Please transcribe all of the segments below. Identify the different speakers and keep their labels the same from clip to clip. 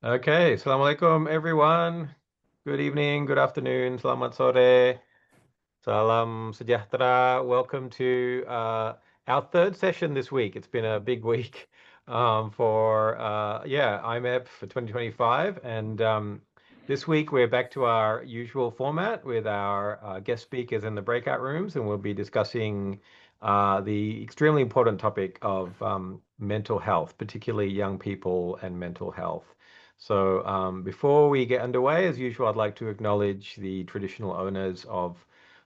Speaker 1: Okay, Assalamualaikum everyone. Good evening, good afternoon, selamat sore, salam sejahtera. Welcome to our third session this week. It's been a big week for IMEP for 2025, and this week we're back to our usual format with our guest speakers in the breakout rooms, and we'll be discussing the extremely important topic of mental health, particularly young people and mental health. So before we get underway, as usual, I'd like to acknowledge the traditional owners of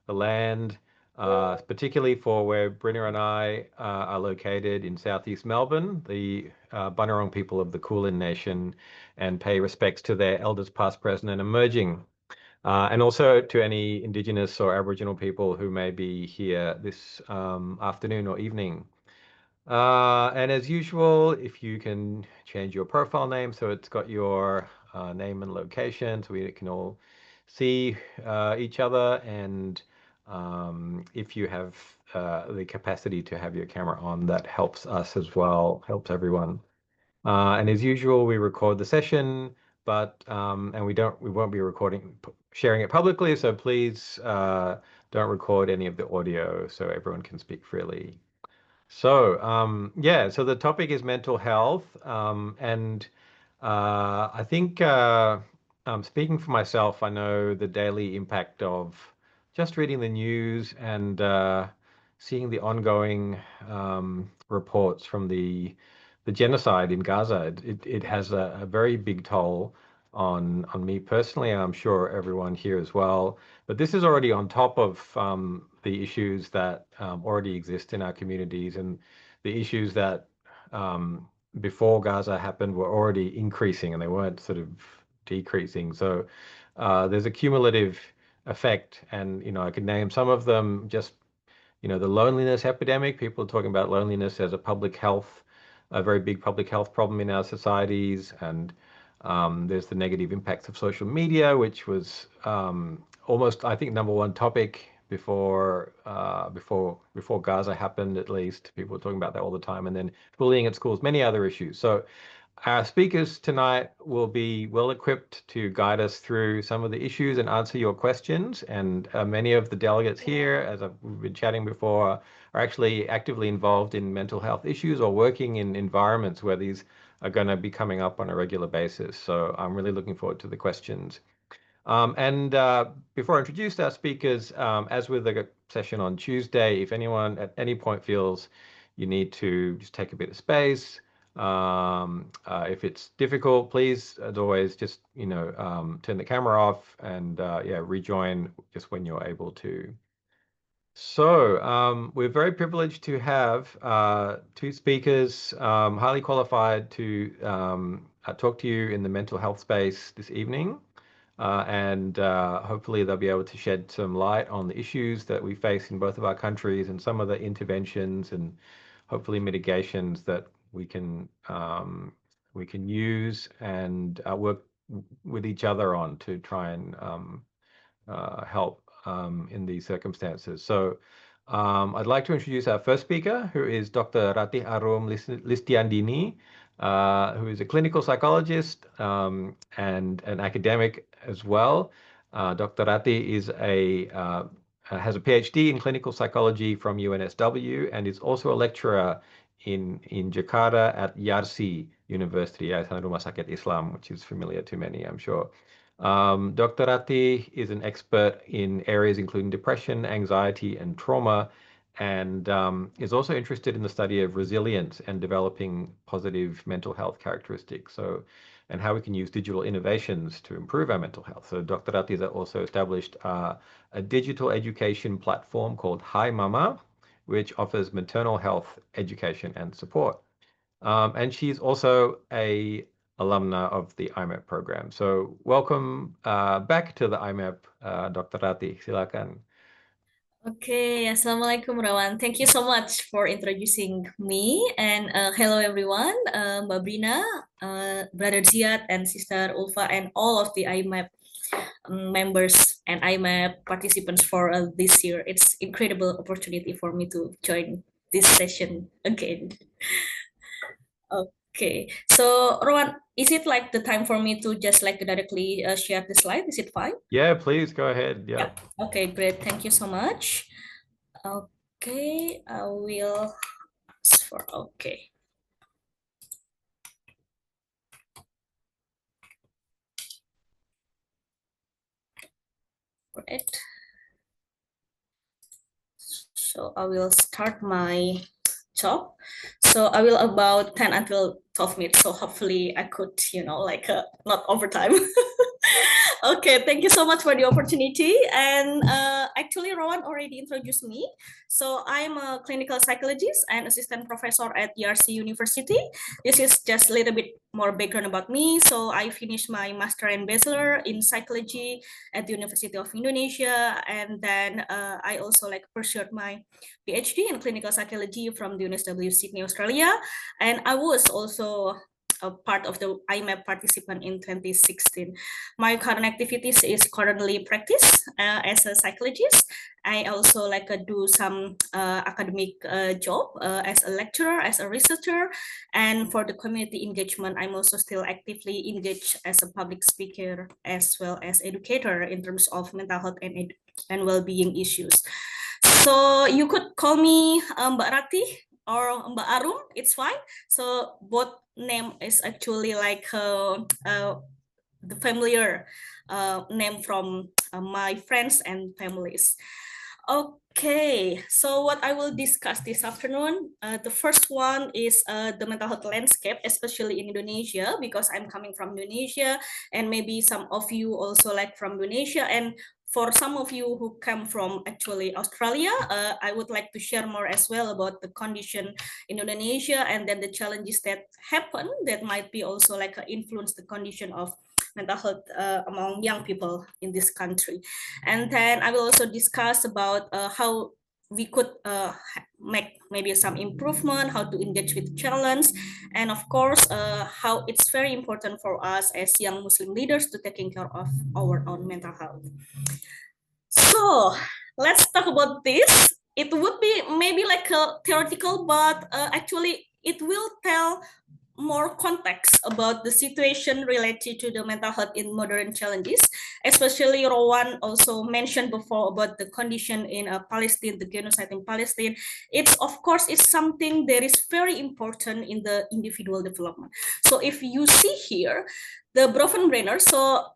Speaker 1: the land, particularly for where Brynner and I are located in southeast Melbourne, the Bunurong people of the Kulin Nation, and pay respects to their elders past, present, and emerging. And also to any Indigenous or Aboriginal people who may be here this afternoon or evening. And as usual, if you can change your profile name so it's got your name and location so we can all see each other. And if you have the capacity to have your camera on, that helps us as well, helps everyone. And as usual, we record the session, but and we won't be sharing it publicly. So please don't record any of the audio so everyone can speak freely. So, so the topic is mental health. And I think, speaking for myself, I know the daily impact of just reading the news and seeing the ongoing reports from the genocide in Gaza. It has a very big toll on me personally, and I'm sure everyone here as well. But this is already on top of the issues that already exist in our communities, and the issues that before Gaza happened were already increasing and they weren't sort of decreasing. So there's a cumulative effect, and I could name some of them. Just the loneliness epidemic. People are talking about loneliness as a very big public health problem in our societies, and there's the negative impacts of social media, which was almost, I think, number one topic before Gaza happened. At least people were talking about that all the time, and then bullying at schools, many other issues. So our speakers tonight will be well equipped to guide us through some of the issues and answer your questions. And many of the delegates here, as we've been chatting before, are actually actively involved in mental health issues or working in environments where these are going to be coming up on a regular basis. So I'm really looking forward to the questions. And before I introduce our speakers, as with the session on Tuesday, if anyone at any point feels you need to just take a bit of space, if it's difficult, please, as always, just turn the camera off and rejoin just when you're able to. So we're very privileged to have two speakers, highly qualified to talk to you in the mental health space this evening. And hopefully they'll be able to shed some light on the issues that we face in both of our countries and some of the interventions and hopefully mitigations that we can use and work with each other on to try and help in these circumstances. So I'd like to introduce our first speaker, who is Dr. Ratih Arum Listiandini, who is a clinical psychologist and an academic as well. Dr. Ratih has a PhD in clinical psychology from UNSW and is also a lecturer in Jakarta at Yarsi University, Yayasan Rumah Sakit Islam, which is familiar to many, I'm sure. Dr. Ratih is an expert in areas including depression, anxiety, and trauma, and is also interested in the study of resilience and developing positive mental health characteristics. And how we can use digital innovations to improve our mental health. So Dr. Ratih has also established a digital education platform called Hi Mama, which offers maternal health education and support. And she's also a alumna of the AIMEP program. So welcome back to the AIMEP, Dr. Ratih. Silakan.
Speaker 2: Okay, Assalamualaikum Rawan. Thank you so much for introducing me. And hello everyone, Mbak Brina, Brother Ziad, and Sister Ulfa, and all of the IMAP members and IMAP participants for this year. It's incredible opportunity for me to join this session again. Okay, so Rowan, is it like the time for me to just like directly share the slide? Is it fine?
Speaker 1: Yeah, please go ahead.
Speaker 2: Yeah.
Speaker 1: Yep.
Speaker 2: Okay, great. Thank you so much. Okay, I will ask for okay. Great. So I will start my talk. So I will about 10 until 12 minutes. So hopefully I could, like not overtime. Okay, thank you so much for the opportunity. And actually, Rowan already introduced me. So I'm a clinical psychologist and assistant professor at ERC University. This is just a little bit more background about me. So I finished my master and bachelor in psychology at the University of Indonesia, and then I also like pursued my PhD in clinical psychology from the UNSW Sydney, Australia, and I was also a part of the AIMEP participant in 2016. My current activities is currently practice as a psychologist. I also like do some academic job as a lecturer, as a researcher, and for the community engagement, I'm also still actively engaged as a public speaker as well as educator in terms of mental health and well-being issues. So you could call me Mbak Rati or Mbak Arum, it's fine. So both name is actually like the familiar name from my friends and families. Okay, so what I will discuss this afternoon, the first one is the mental health landscape, especially in Indonesia, because I'm coming from Indonesia, and maybe some of you also like from Indonesia, and for some of you who come from actually Australia, I would like to share more as well about the condition in Indonesia, and then the challenges that happen that might be also like influence the condition of mental health among young people in this country. And then I will also discuss about how we could make maybe some improvement, how to engage with challenge, and of course, how it's very important for us as young Muslim leaders to taking care of our own mental health. So let's talk about this. It would be maybe like a theoretical, but actually it will tell more context about the situation related to the mental health in modern challenges, especially Rowan also mentioned before about the condition in Palestine, the genocide in Palestine. It's of course it's something that is very important in the individual development. So if you see here, the Bronfenbrenner, so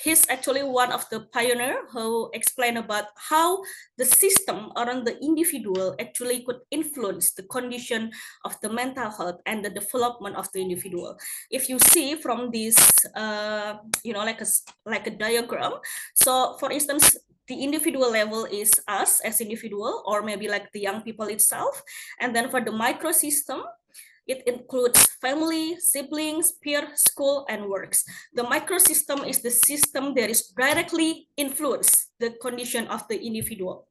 Speaker 2: he's actually one of the pioneer who explained about how the system around the individual actually could influence the condition of the mental health and the development of the individual. If you see from this, like a diagram. So, for instance, the individual level is us as individual, or maybe like the young people itself, and then for the microsystem, it includes family, siblings, peer, school, and works. The microsystem is the system that is directly influence the condition of the individual,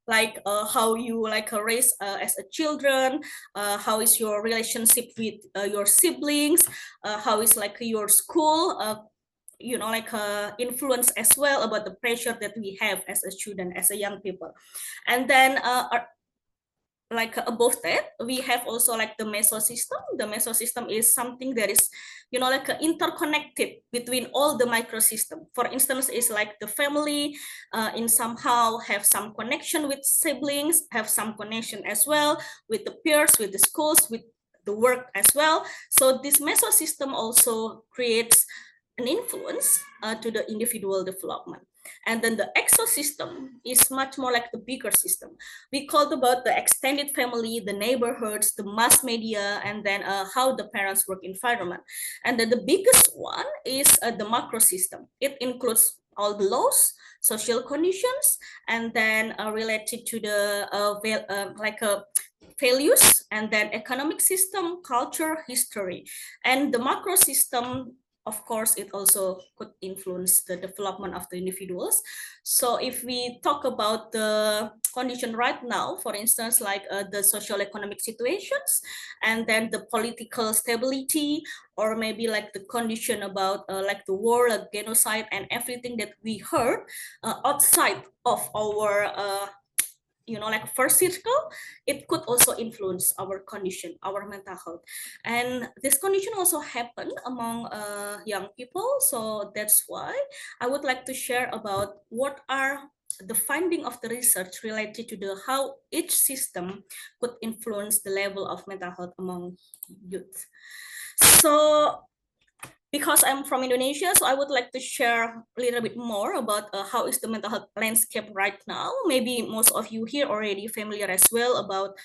Speaker 2: like how you like raise as a children, how is your relationship with your siblings, how is like your school, influence as well about the pressure that we have as a student, as a young people. And then like above that, we have also like the mesosystem. The mesosystem is something that is like interconnected between all the microsystem. For instance, is like the family in somehow have some connection with siblings, have some connection as well with the peers, with the schools, with the work as well. So this mesosystem also creates an influence to the individual development. And then the exosystem is much more like the bigger system. We called about the extended family, the neighborhoods, the mass media, and then how the parents work environment. And then the biggest one is the macro system. It includes all the laws, social conditions, and then related to the values, and then economic system, culture, history. And the macro system, of course, it also could influence the development of the individuals. So if we talk about the condition right now, for instance, like the social economic situations, and then the political stability, or maybe like the condition about like the war, like genocide, and everything that we heard outside of our like first circle, it could also influence our condition, our mental health. And this condition also happen among young people. So that's why I would like to share about what are the finding of the research related to the how each system could influence the level of mental health among youth. So because I'm from Indonesia, so I would like to share a little bit more about how is the mental health landscape right now. Maybe most of you here already familiar as well about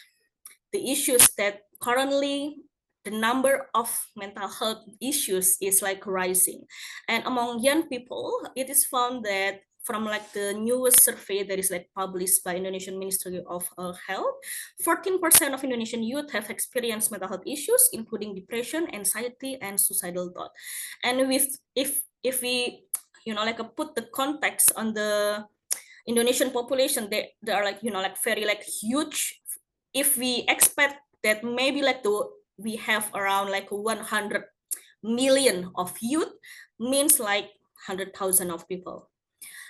Speaker 2: the issues that currently the number of mental health issues is like rising. And among young people, it is found that from like the newest survey that is like published by Indonesian Ministry of Health, 14% of Indonesian youth have experienced mental health issues, including depression, anxiety, and suicidal thought. And with if we like put the context on the Indonesian population, they are like like very like huge. If we expect that maybe like we have around like 100 million of youth, means like 100,000 of people.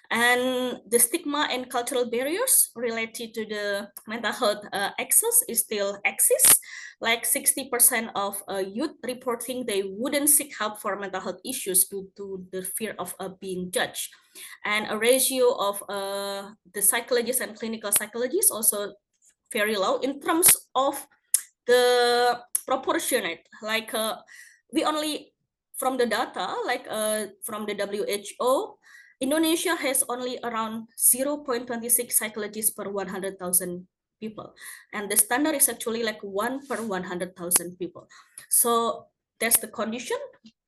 Speaker 2: And the stigma and cultural barriers related to the mental health access is still exists. Like 60% of youth reporting they wouldn't seek help for mental health issues due to the fear of being judged. And a ratio of the psychologists and clinical psychologists also very low in terms of the proportionate. Like we only from the data, like from the WHO, Indonesia has only around 0.26 psychologists per 100,000 people. And the standard is actually like 1 per 100,000 people. So that's the condition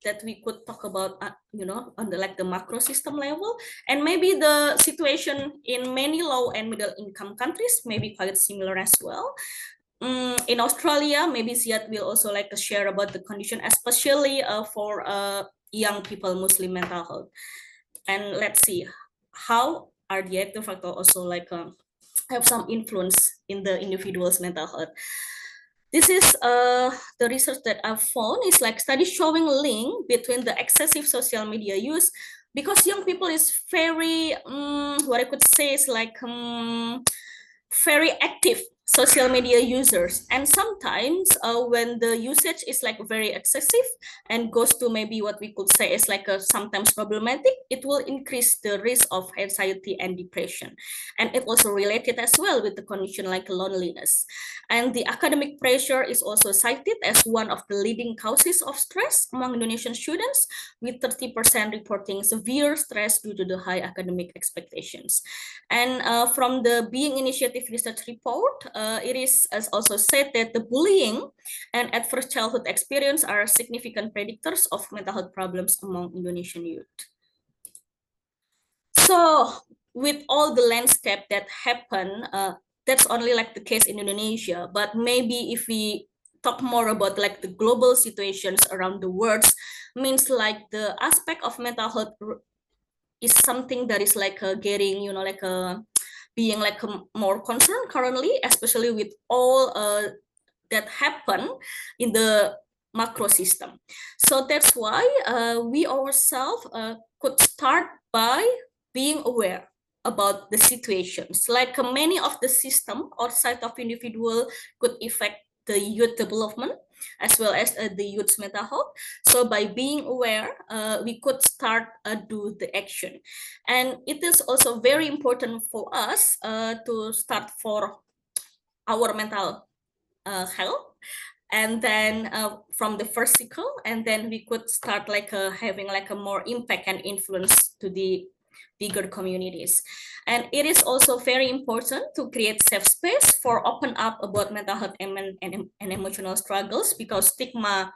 Speaker 2: that we could talk about, on the like the macro system level. And maybe the situation in many low and middle income countries may be quite similar as well. In Australia, maybe Ziad will also like to share about the condition, especially for young people, Muslim mental health. And let's see how are the active factor also like have some influence in the individual's mental health. This is the research that I've found is like studies showing a link between the excessive social media use, because young people is very what I could say is like very active social media users, and sometimes when the usage is like very excessive and goes to maybe what we could say is like a sometimes problematic, it will increase the risk of anxiety and depression. And it also related as well with the condition like loneliness. And the academic pressure is also cited as one of the leading causes of stress among Indonesian students, with 30% reporting severe stress due to the high academic expectations. And from the Being Initiative research report, it is as also said that the bullying and adverse childhood experience are significant predictors of mental health problems among Indonesian youth. So with all the landscape that happen, that's only like the case in Indonesia. But maybe if we talk more about like the global situations around the world, means like the aspect of mental health is something that is like getting, like being like more concerned currently, especially with all that happen in the macro system. So that's why we ourselves could start by being aware about the situations. Like many of the system outside of individual could affect the youth development as well as the youth's mental health. So by being aware, we could start do the action. And it is also very important for us to start for our mental health, and then from the first cycle, and then we could start like having like a more impact and influence to the bigger communities. And it is also very important to create safe space for open up about mental health and emotional struggles, because stigma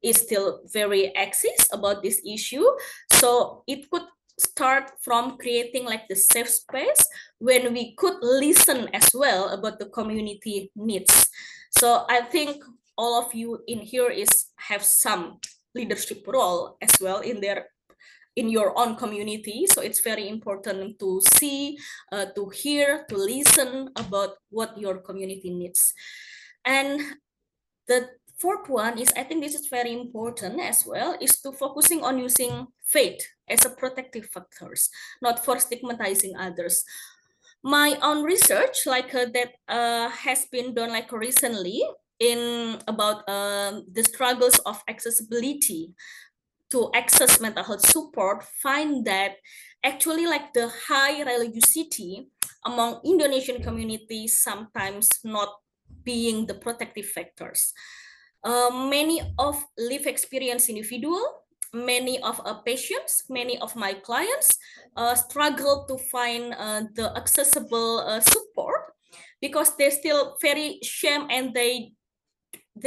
Speaker 2: is still very exists about this issue. So it could start from creating like the safe space when we could listen as well about the community needs. So I think all of you in here is have some leadership role as well in your own community. So it's very important to see, to hear, to listen about what your community needs. And the fourth one is, I think this is very important as well, is to focusing on using faith as a protective factors, not for stigmatizing others. My own research that has been done like recently in about the struggles of accessibility to access mental health support find that actually like the high religiosity among Indonesian communities sometimes not being the protective factors. Many of live experience individual, many of patients, many of my clients struggle to find the accessible support because they're still very shame and they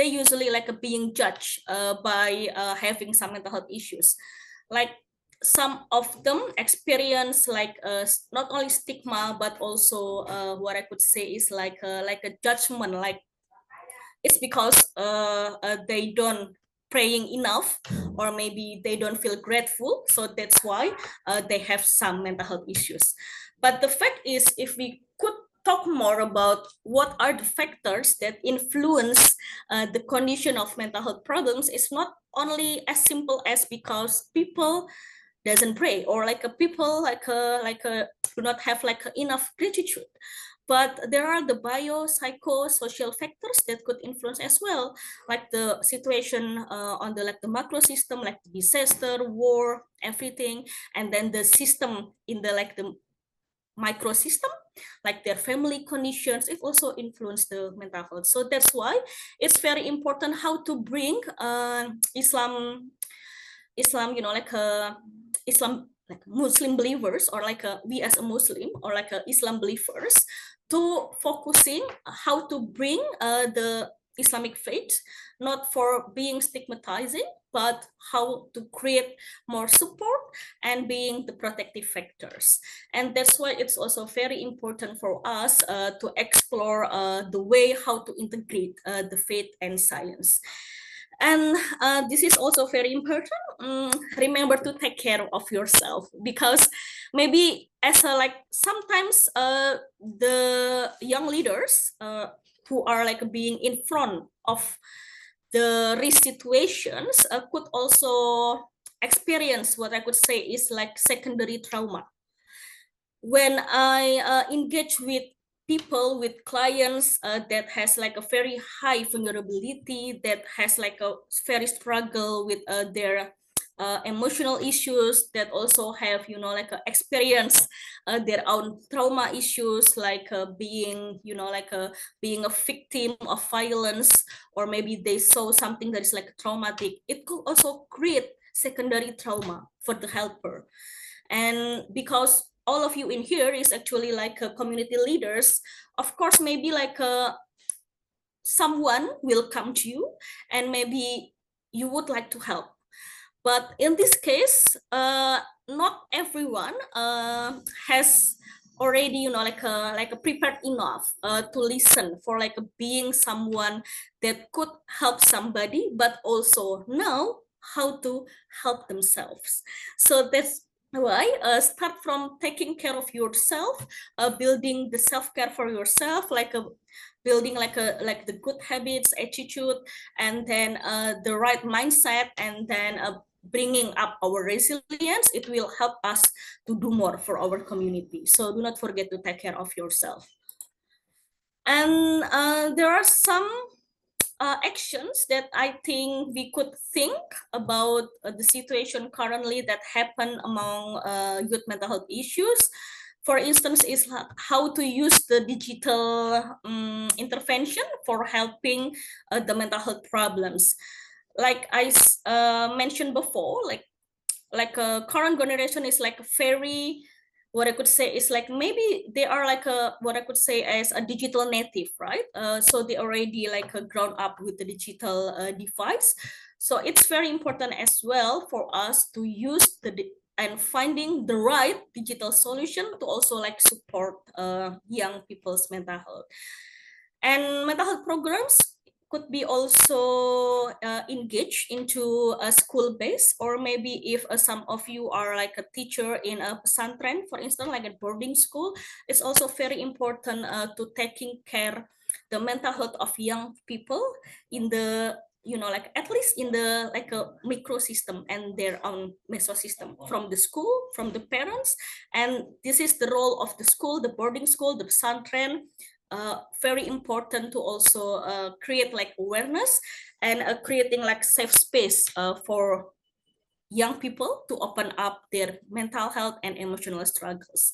Speaker 2: usually like being judged by having some mental health issues. Like some of them experience like not only stigma but also what I could say is like a judgment, like it's because they don't praying enough or maybe they don't feel grateful, so that's why they have some mental health issues. But the fact is, if we could talk more about what are the factors that influence the condition of mental health problems, it's not only as simple as because people doesn't pray or like a people like a do not have like enough gratitude, but there are the biopsychosocial factors that could influence as well, like the situation on the like the macro system, like the disaster, war, everything, and then the system in the like the micro system, like their family conditions, it also influence the mental health. So that's why it's very important how to bring Islam, like a Islam, like Muslim believers, or like a we as a Muslim, or like a Islam believers, to focusing how to bring the Islamic faith, not for being stigmatizing, but how to create more support and being the protective factors. And that's why it's also very important for us to explore the way how to integrate the faith and science. And this is also very important. Remember to take care of yourself, because maybe as a like sometimes the young leaders who are like being in front of the risk situations could also experience what I could say is like secondary trauma. When I engage with people, with clients that has like a very high vulnerability, that has like a very struggle with their emotional issues, that also have like a experience their own trauma issues, like being like being a victim of violence, or maybe they saw something that is like traumatic, it could also create secondary trauma for the helper. And because all of you in here is actually like a community leaders, of course maybe like someone will come to you and maybe you would like to help. But in this case, not everyone has already like a prepared enough to listen for like a being someone that could help somebody, but also know how to help themselves. So that's why start from taking care of yourself, building the self-care for yourself, like a building like the good habits, attitude, and then the right mindset, and then bringing up our resilience. It will help us to do more for our community. So do not forget to take care of yourself. And there are some actions that I think we could think about the situation currently that happen among youth mental health issues. For instance, is how to use the digital intervention for helping the mental health problems. Like I mentioned before, like a current generation is like very, what I could say is like maybe they are like a, what I could say as a digital native, right? So they already like grown up with the digital device. So it's very important as well for us to use and finding the right digital solution to also like support young people's mental health. And mental health programs could be also engaged into a school base, or maybe if some of you are like a teacher in a pesantren, for instance, like a boarding school, it's also very important to taking care the mental health of young people in the like at least in the like a microsystem and their own mesosystem, from the school, from the parents. And this is the role of the school, the boarding school, the pesantren. Very important to also create like awareness and creating like safe space for young people to open up their mental health and emotional struggles.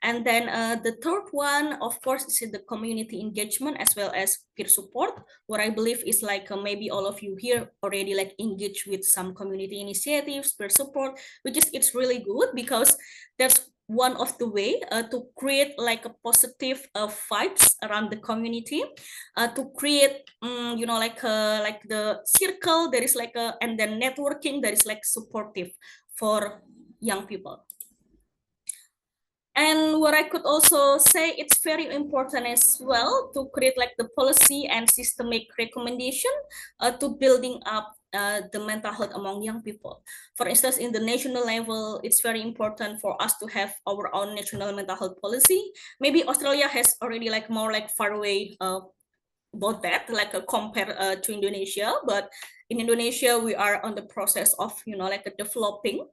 Speaker 2: And then the third one, of course, is the community engagement as well as peer support. What I believe is like maybe all of you here already like engage with some community initiatives, peer support, which is it's really good because that's one of the way to create like a positive vibes around the community, to create like the circle that is like a, and then networking that is like supportive for young people. And what I could also say, it's very important as well to create like the policy and systemic recommendation to building up the mental health among young people. For instance, in the national level, it's very important for us to have our own national mental health policy. Maybe Australia has already like more like far away about that, like compare to Indonesia. But in Indonesia, we are on the process of like a developing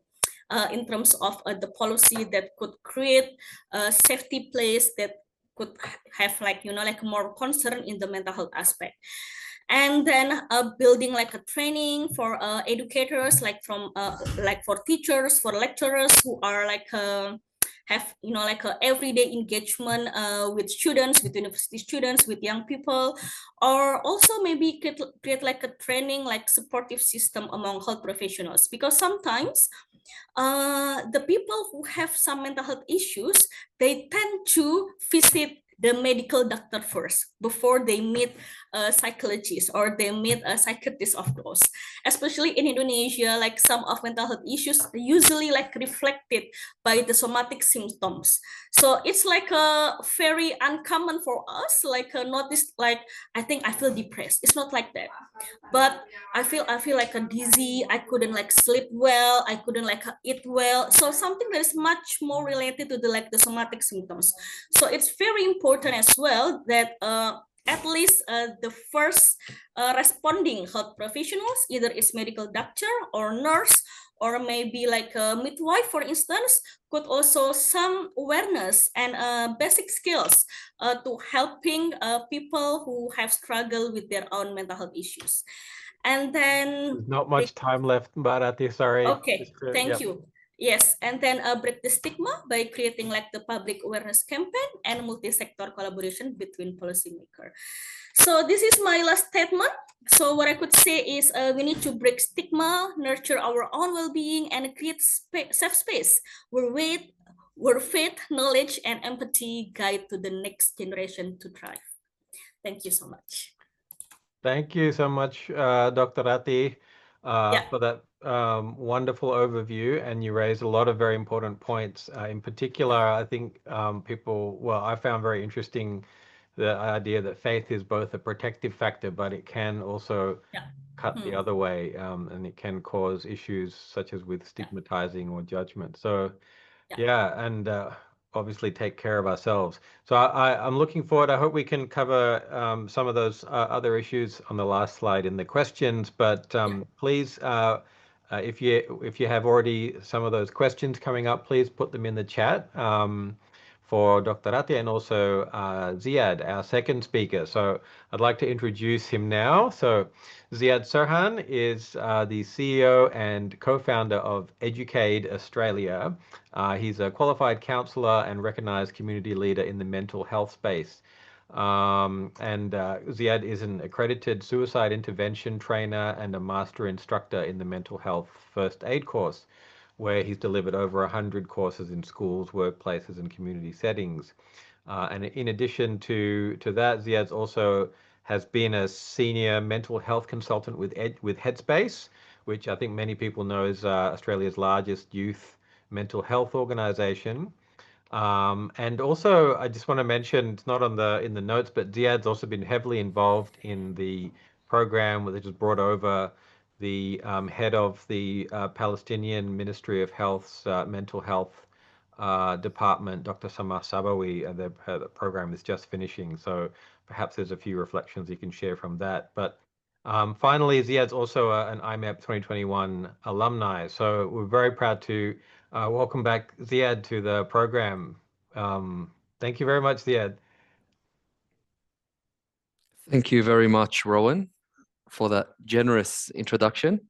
Speaker 2: in terms of the policy that could create a safety place that could have like like more concern in the mental health aspect. And then building like a training for educators, like from like for teachers, for lecturers who are like have like a everyday engagement with students, with university students, with young people. Or also maybe create like a training like supportive system among health professionals, because sometimes the people who have some mental health issues, they tend to visit the medical doctor first before they meet a psychologist or they meet a psychiatrist, of course. Especially in Indonesia, like some of mental health issues are usually like reflected by the somatic symptoms. So it's like a very uncommon for us, like a notice, like I think I feel depressed. It's not like that, but I feel like a dizzy. I couldn't like sleep well. I couldn't like eat well. So something that is much more related to the like the somatic symptoms. So it's very important as well that at least the first responding health professionals, either it's medical doctor or nurse or maybe like a midwife, for instance, could also some awareness and basic skills to helping people who have struggled with their own mental health issues. And then
Speaker 1: There's not much time left, Bharati. Sorry.
Speaker 2: okay, thank
Speaker 1: Yep.
Speaker 2: you. Yes, and then break the stigma by creating like the public awareness campaign and multi-sector collaboration between policymaker. So this is my last statement. So what I could say is we need to break stigma, nurture our own well-being, and create safe space where faith, knowledge, and empathy guide to the next generation to thrive. Thank you so much.
Speaker 1: Thank you so much, Dr. Rati,
Speaker 2: Yeah,
Speaker 1: for that wonderful overview. And you raised a lot of very important points. In particular, I think well, I found very interesting the idea that faith is both a protective factor, but it can also
Speaker 2: yeah,
Speaker 1: cut the
Speaker 2: hmm,
Speaker 1: other way, and it can cause issues such as with
Speaker 2: yeah,
Speaker 1: stigmatizing or judgment. So,
Speaker 2: yeah,
Speaker 1: yeah, and obviously take care of ourselves. So I'm looking forward. I hope we can cover some of those other issues on the last slide in the questions. But
Speaker 2: yeah,
Speaker 1: please, if you have already some of those questions coming up, please put them in the chat for Dr. Ratia and also Ziad, our second speaker. So I'd like to introduce him now. So Ziad Serhan is the CEO and co-founder of Educade Australia. He's a qualified counselor and recognized community leader in the mental health space. And Ziad is an accredited suicide intervention trainer and a master instructor in the mental health first aid course, where he's delivered over 100 courses in schools, workplaces, and community settings. And in addition to that, Ziad also has been a senior mental health consultant with Headspace, which I think many people know is Australia's largest youth mental health organization. And also, I just want to mention, it's not on the in the notes, but Ziad's also been heavily involved in the program which has brought over the head of the Palestinian Ministry of Health's mental health department, Dr. Samar Sabawi. The program is just finishing, so perhaps there's a few reflections you can share from that. But Finally, Ziad's also an IMEP 2021 alumni, so we're very proud to welcome back Ziad to the program. Thank you very much, Ziad.
Speaker 3: Thank you very much, Rowan, for that generous introduction.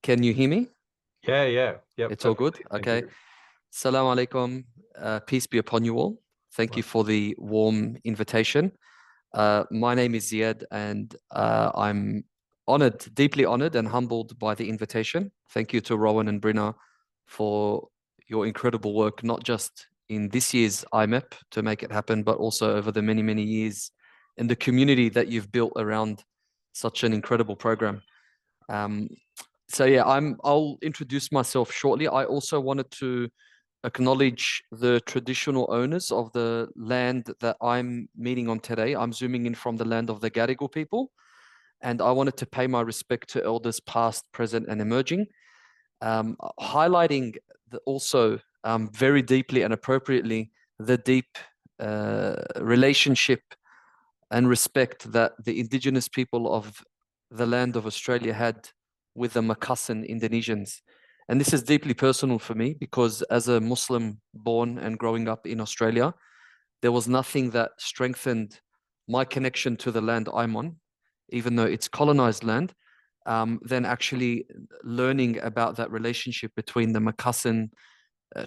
Speaker 3: Can you hear me?
Speaker 1: Yeah. Yep,
Speaker 3: It's all good?
Speaker 1: perfectly. Thank
Speaker 3: Okay.
Speaker 1: you.
Speaker 3: Salam alaikum. Peace be upon you all. Thank you for the warm invitation. My name is Ziad, and I'm honored, deeply honored and humbled by the invitation. Thank you to Rowan and Brina for your incredible work, not just in this year's IMEP to make it happen, but also over the many, many years and the community that you've built around such an incredible program. So yeah, I'll introduce myself shortly. I also wanted to acknowledge the traditional owners of the land that I'm meeting on today. I'm zooming in from the land of the Gadigal people, and I wanted to pay my respect to elders past, present, and emerging, highlighting also very deeply and appropriately the deep relationship and respect that the indigenous people of the land of Australia had with the Makassar Indonesians. And this is deeply personal for me because as a Muslim born and growing up in Australia, there was nothing that strengthened my connection to the land I'm on, even though it's colonized land, than actually learning about that relationship between the Makassar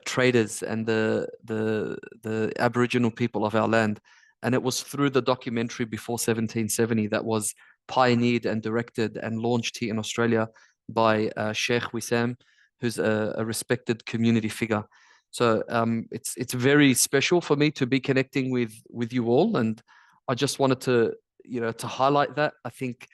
Speaker 3: traders and the Aboriginal people of our land. And it was through the documentary Before 1770 that was pioneered and directed and launched here in Australia by Sheikh Wissam, who's a respected community figure. So it's very special for me to be connecting with you all, and I just wanted to to highlight that. I think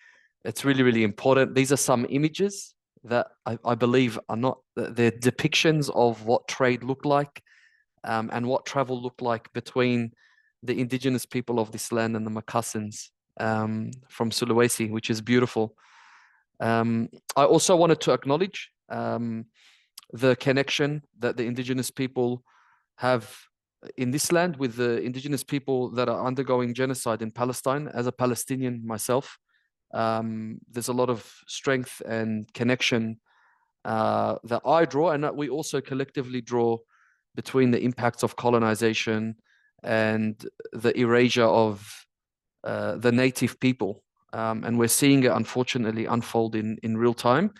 Speaker 3: it's really, really important. These are some images that I believe are not, they're depictions of what trade looked like and what travel looked like between the indigenous people of this land and the Makassans from Sulawesi, which is beautiful. I also wanted to acknowledge the connection that the indigenous people have in this land with the indigenous people that are undergoing genocide in Palestine. As a Palestinian myself, there's a lot of strength and connection that I draw and that we also collectively draw between the impacts of colonization and the erasure of the native people. And we're seeing it unfortunately unfold in real time.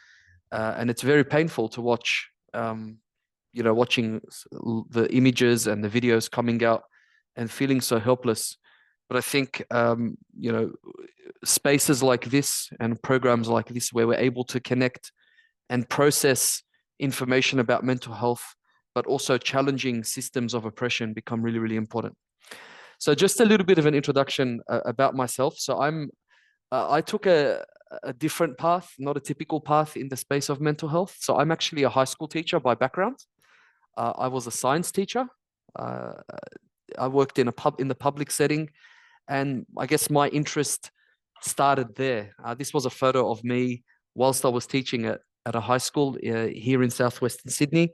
Speaker 3: And it's very painful to watch, watching the images and the videos coming out and feeling so helpless. But I think, spaces like this and programs like this where we're able to connect and process information about mental health, but also challenging systems of oppression become really, really important. So just a little bit of an introduction about myself. So I took a different path, not a typical path in the space of mental health. So I'm actually a high school teacher by background. I was a science teacher. I worked in the public setting, and I guess my interest started there. This was a photo of me whilst I was teaching at a high school here in southwestern Sydney.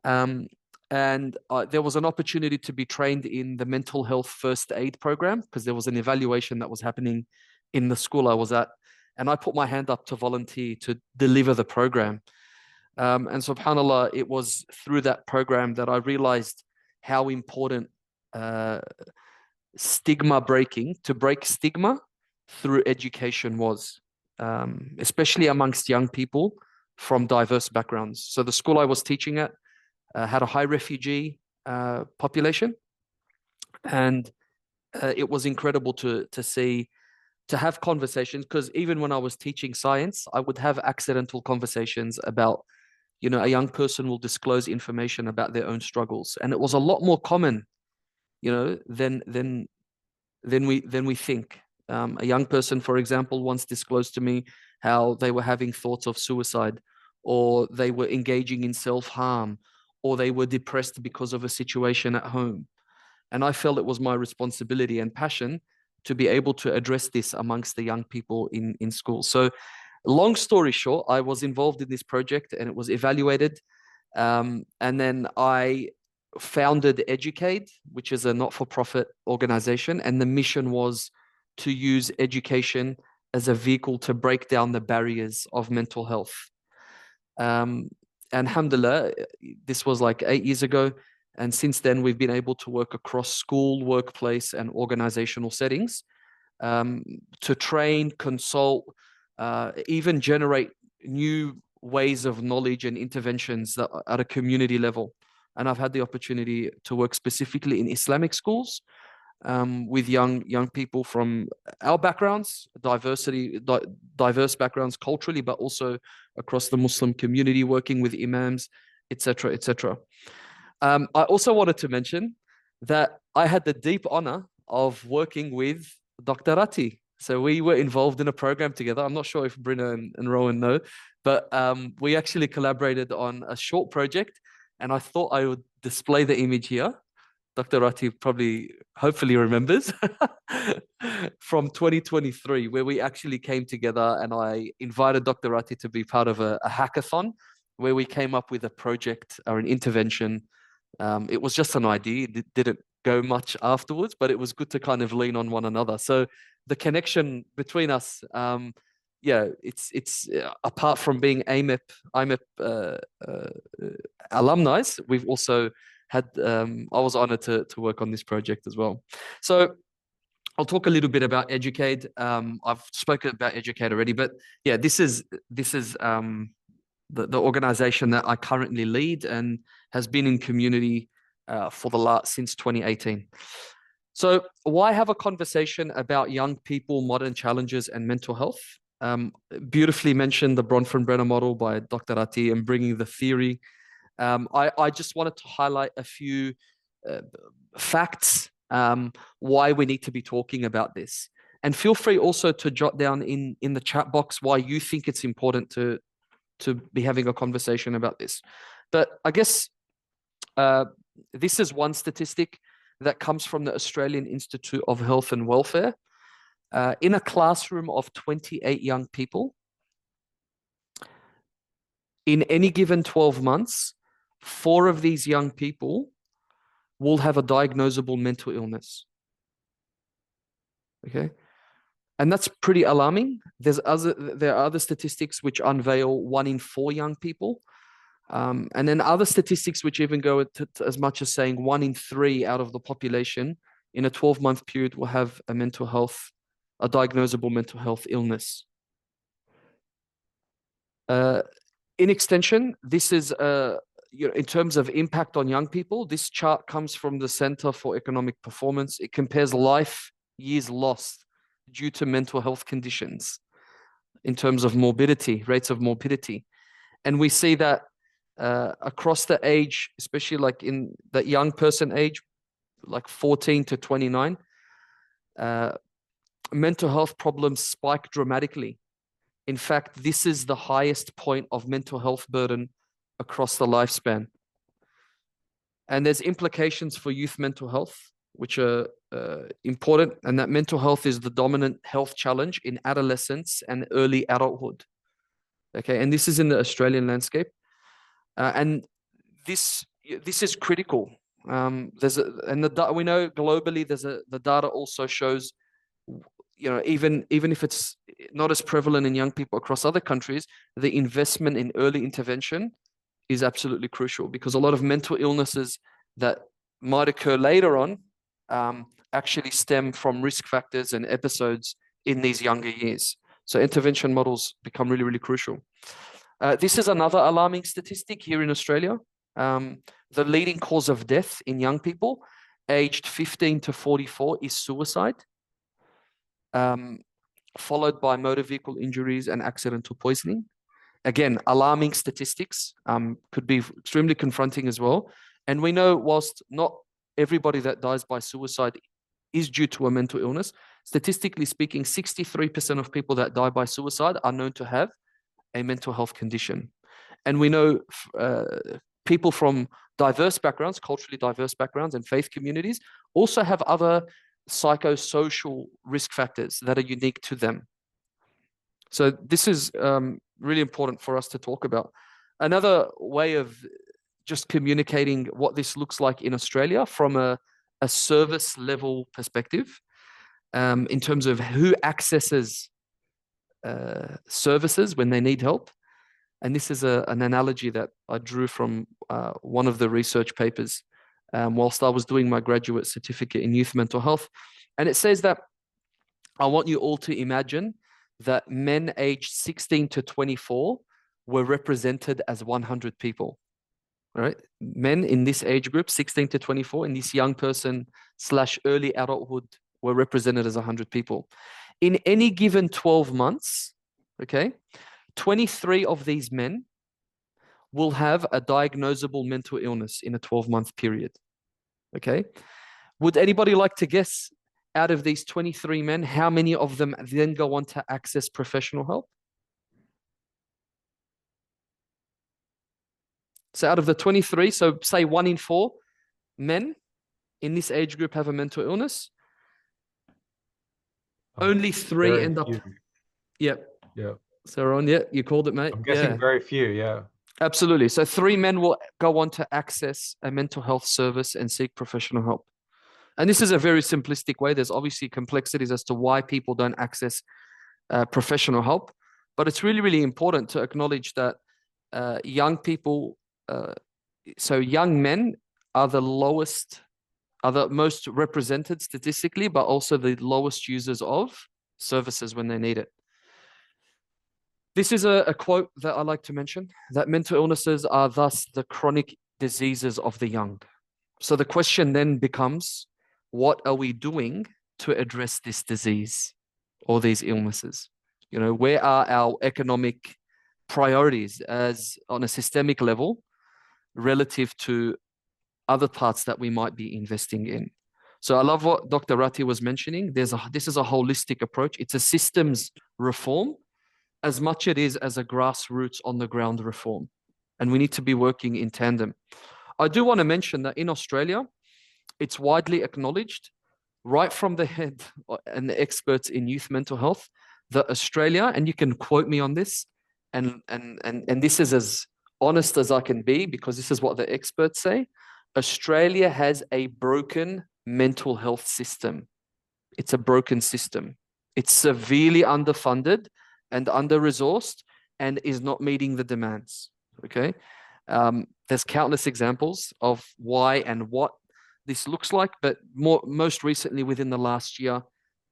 Speaker 3: And there was an opportunity to be trained in the mental health first aid program because there was an evaluation that was happening in the school I was at. And I put my hand up to volunteer to deliver the program. And subhanAllah, it was through that program that I realized how important stigma breaking, to break stigma through education was, especially amongst young people from diverse backgrounds. So the school I was teaching at had a high refugee population, and it was incredible to see, to have conversations, because even when I was teaching science, I would have accidental conversations about, a young person will disclose information about their own struggles, and it was a lot more common, than we think. A young person, for example, once disclosed to me how they were having thoughts of suicide, or they were engaging in self-harm, or they were depressed because of a situation at home. And I felt it was my responsibility and passion to be able to address this amongst the young people in school. So long story short, I was involved in this project and it was evaluated. And then I founded Educate, which is a not-for-profit organization. And the mission was to use education as a vehicle to break down the barriers of mental health. And alhamdulillah, this was like 8 years ago. And since then, we've been able to work across school, workplace, and organizational settings to train, consult, even generate new ways of knowledge and interventions that are at a community level. And I've had the opportunity to work specifically in Islamic schools with young people from our backgrounds, diverse backgrounds culturally, but also across the Muslim community, working with imams, etc., etc. I also wanted to mention that I had the deep honor of working with Dr. Ratti. So we were involved in a program together. I'm not sure if Brina and Rowan know, but we actually collaborated on a short project, and I thought I would display the image here. Dr. Ratti probably, hopefully remembers, from 2023, where we actually came together and I invited Dr. Ratti to be part of a hackathon where we came up with a project or an intervention. It was just an idea. It didn't go much afterwards, but it was good to kind of lean on one another. So the connection between us, it's apart from being AIMEP alumni, we've also had, I was honored to work on this project as well. So I'll talk a little bit about Educate. I've spoken about Educate already, but yeah, this is the organization that I currently lead and has been in community since 2018. So why have a conversation about young people, modern challenges, and mental health? Beautifully mentioned the Bronfenbrenner model by Dr. Ratti and bringing the theory. I just wanted to highlight a few facts why we need to be talking about this. And feel free also to jot down in the chat box why you think it's important to be having a conversation about this. But I guess this is one statistic that comes from the Australian Institute of Health and Welfare. In a classroom of 28 young people, in any given 12 months, 4 of these young people will have a diagnosable mental illness. Okay. And that's pretty alarming. There are other statistics which unveil 1 in 4 young people. And then other statistics which even go to as much as saying 1 in 3 out of the population in a 12-month period will have a diagnosable mental health illness. In extension, this is, in terms of impact on young people, this chart comes from the Center for Economic Performance. It compares life years lost due to mental health conditions in terms of rates of morbidity. And we see that across the age, especially like in that young person age, like 14 to 29, mental health problems spike dramatically. In fact, this is the highest point of mental health burden across the lifespan. And there's implications for youth mental health, which are important, and that mental health is the dominant health challenge in adolescence and early adulthood. Okay, and this is in the Australian landscape. And this is critical. We know globally the data also shows, even if it's not as prevalent in young people across other countries, the investment in early intervention is absolutely crucial, because a lot of mental illnesses that might occur later on actually stem from risk factors and episodes in these younger years. So intervention models become really, really crucial. This is another alarming statistic here in Australia. The leading cause of death in young people aged 15 to 44 is suicide, followed by motor vehicle injuries and accidental poisoning. Again, alarming statistics, could be extremely confronting as well. And we know whilst not everybody that dies by suicide is due to a mental illness, statistically speaking, 63% of people that die by suicide are known to have a mental health condition. And we know people from diverse backgrounds, culturally diverse backgrounds and faith communities also have other psychosocial risk factors that are unique to them. So this is really important for us to talk about. Another way of just communicating what this looks like in Australia from a service level perspective, in terms of who accesses services when they need help. And this is an analogy that I drew from one of the research papers whilst I was doing my graduate certificate in youth mental health. And it says that I want you all to imagine that men aged 16 to 24 were represented as 100 people. All right, men in this age group, 16 to 24, in this young person / early adulthood, were represented as 100 people. In any given 12 months, okay, 23 of these men will have a diagnosable mental illness in a 12-month period. Okay, would anybody like to guess, out of these 23 men, how many of them then go on to access professional help? So out of the 23, so say 1 in 4 men in this age group have a mental illness. Only 3
Speaker 1: Very
Speaker 3: end up.
Speaker 1: few.
Speaker 3: Yep.
Speaker 1: Yeah.
Speaker 3: So Ron, yeah, you called it, mate.
Speaker 1: I'm guessing
Speaker 3: Yeah.
Speaker 1: very few. Yeah.
Speaker 3: Absolutely. So 3 men will go on to access a mental health service and seek professional help. And this is a very simplistic way. There's obviously complexities as to why people don't access professional help. But it's really, really important to acknowledge that young people, so young men are the most represented statistically, but also the lowest users of services when they need it. This is a quote that I like to mention, that mental illnesses are thus the chronic diseases of the young. So the question then becomes, what are we doing to address this disease or these illnesses? You know, where are our economic priorities as on a systemic level relative to other parts that we might be investing in? So I love what Dr. Ratti was mentioning. This is a holistic approach. It's a systems reform as much it is as a grassroots on the ground reform. And we need to be working in tandem. I do want to mention that in Australia, it's widely acknowledged right from the head and the experts in youth mental health that Australia, and you can quote me on this, and this is as honest as I can be because this is what the experts say, Australia has a broken mental health system. It's a broken system. It's severely underfunded and under-resourced and is not meeting the demands, okay? There's countless examples of why and what this looks like, but most recently within the last year,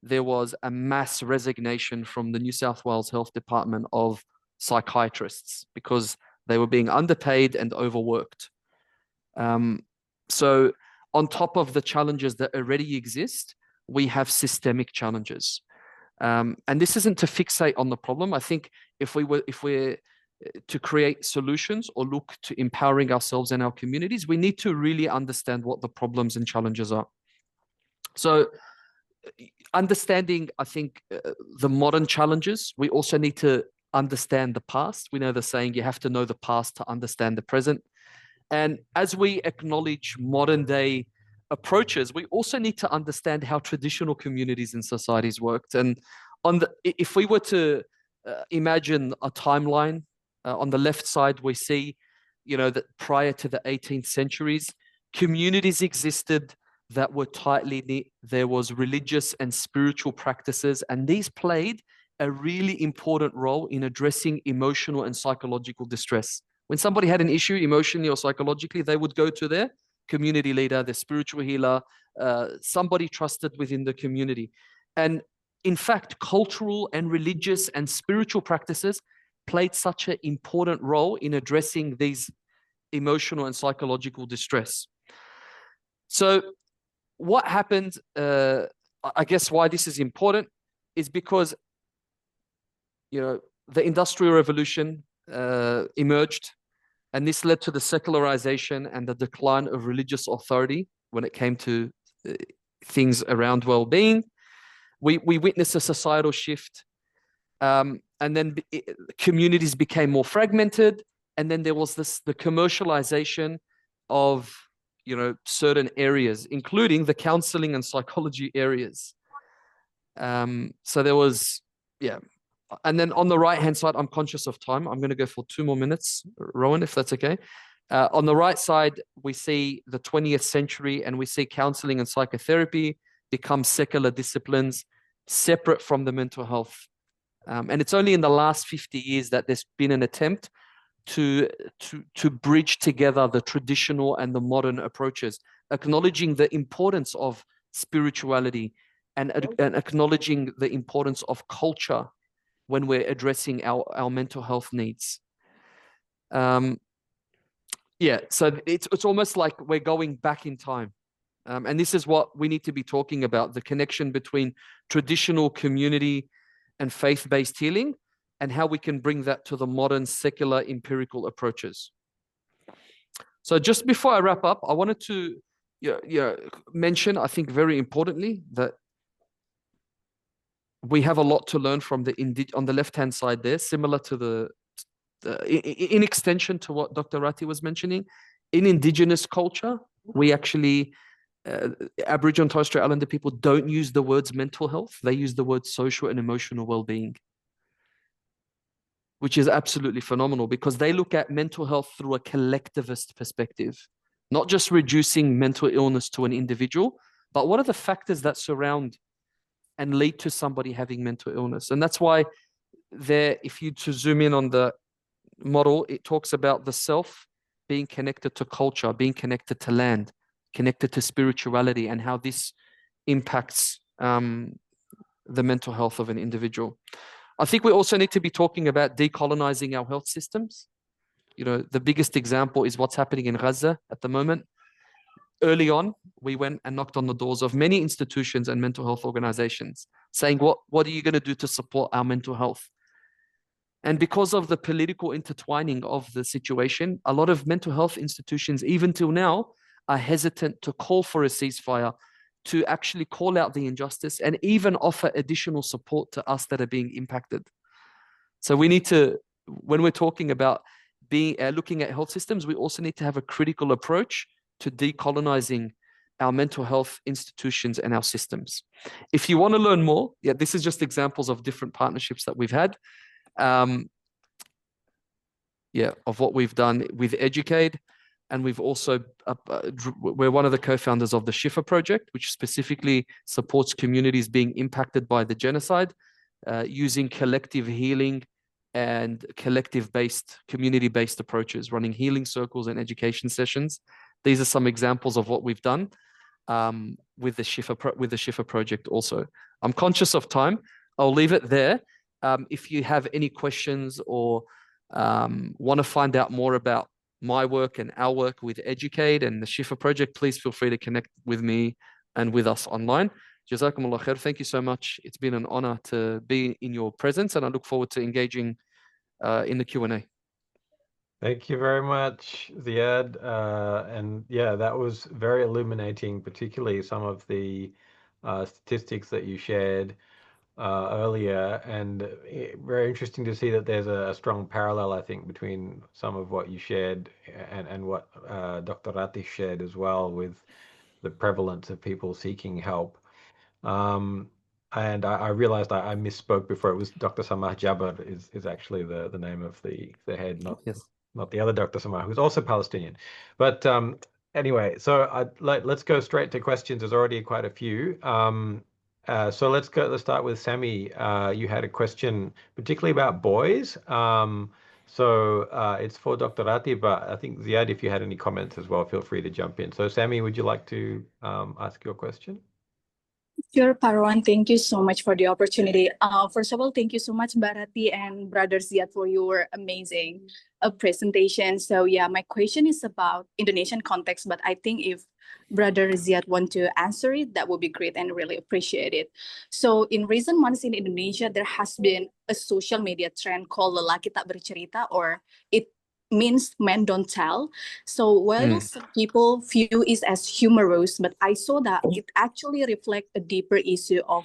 Speaker 3: there was a mass resignation from the New South Wales Health Department of psychiatrists because they were being underpaid and overworked. So on top of the challenges that already exist, we have systemic challenges. And this isn't to fixate on the problem. I think if we're to create solutions or look to empowering ourselves and our communities, we need to really understand what the problems and challenges are. So understanding, I think, the modern challenges, we also need to understand the past. We know the saying, you have to know the past to understand the present. And as we acknowledge modern day approaches, we also need to understand how traditional communities and societies worked. And if we were to imagine a timeline, on the left side, we see, that prior to the 18th centuries, communities existed that were tightly knit. There was religious and spiritual practices, and these played a really important role in addressing emotional and psychological distress. When somebody had an issue emotionally or psychologically, they would go to their community leader, their spiritual healer, somebody trusted within the community. And in fact, cultural and religious and spiritual practices played such an important role in addressing these emotional and psychological distress. So what happened, I guess why this is important is because, the Industrial Revolution emerged, and this led to the secularization and the decline of religious authority when it came to things around well-being. We witnessed a societal shift, and then communities became more fragmented, and then there was the commercialization of certain areas, including the counseling and psychology areas. So there was, and then on the right-hand side, I'm conscious of time. I'm going to go for 2 more minutes, Rowan, if that's okay. On the right side, we see the 20th century, and we see counseling and psychotherapy become secular disciplines separate from the mental health And it's only in the last 50 years that there's been an attempt to bridge together the traditional and the modern approaches, acknowledging the importance of spirituality and acknowledging the importance of culture when we're addressing our mental health needs. Yeah, so it's almost like we're going back in time. And this is what we need to be talking about, the connection between traditional community and faith-based healing and how we can bring that to the modern secular empirical approaches. So just before I wrap up, I wanted to mention, I think very importantly, that we have a lot to learn from on the left-hand side there, similar to in extension to what Dr. Ratti was mentioning. In indigenous culture, we actually, Aboriginal and Torres Strait Islander people don't use the words mental health. They use the word social and emotional well-being, which is absolutely phenomenal because they look at mental health through a collectivist perspective, not just reducing mental illness to an individual, but what are the factors that surround and lead to somebody having mental illness. And that's why there, if you to zoom in on the model, it talks about the self being connected to culture, being connected to land, connected to spirituality, and how this impacts the mental health of an individual. I think we also need to be talking about decolonizing our health systems. You know, the biggest example is what's happening in Gaza at the moment. Early on, we went and knocked on the doors of many institutions and mental health organizations saying, what are you going to do to support our mental health? And because of the political intertwining of the situation, a lot of mental health institutions, even till now, are hesitant to call for a ceasefire, to actually call out the injustice and even offer additional support to us that are being impacted. So we need to, when we're talking about looking at health systems, we also need to have a critical approach to decolonizing our mental health institutions and our systems. If you want to learn more, this is just examples of different partnerships that we've had. Of what we've done with Educate. And we've also, we're one of the co-founders of the Shifa project, which specifically supports communities being impacted by the genocide, using collective healing and collective-based, community-based approaches, running healing circles and education sessions. These are some examples of what we've done with the Shifa project also. I'm conscious of time. I'll leave it there. If you have any questions or want to find out more about my work and our work with Educate and the Shifa project, please feel free to connect with me and with us online. Jazakumullah khair. Thank you so much. It's been an honor to be in your presence, and I look forward to engaging in the Q&A.
Speaker 1: Thank you very much, Ziad. And yeah, that was very illuminating, particularly some of the statistics that you shared earlier, and very interesting to see that there's a strong parallel, I think, between some of what you shared and what Dr. Rati shared as well, with the prevalence of people seeking help. And I realized I misspoke before. It was Dr. Samah Jabbar is actually the name of the head, not the other Dr. Samah, who's also Palestinian. But anyway, so let's go straight to questions. There's already quite a few. So let's start with Sammy. You had a question particularly about boys. So it's for Dr. Rati, but I think Ziad, if you had any comments as well, feel free to jump in. So Sammy, would you like to ask your question?
Speaker 4: Sure, Parwan, thank you so much for the opportunity. First of all, thank you so much, Bharati and Brother Ziad, for your amazing presentation. So yeah, my question is about Indonesian context, but I think if Brother Ziad want to answer it, that would be great and really appreciate it. So in recent months in Indonesia, there has been a social media trend called lelaki tak bercerita, or it means men don't tell. So while some people view it as humorous, but I saw that it actually reflects a deeper issue of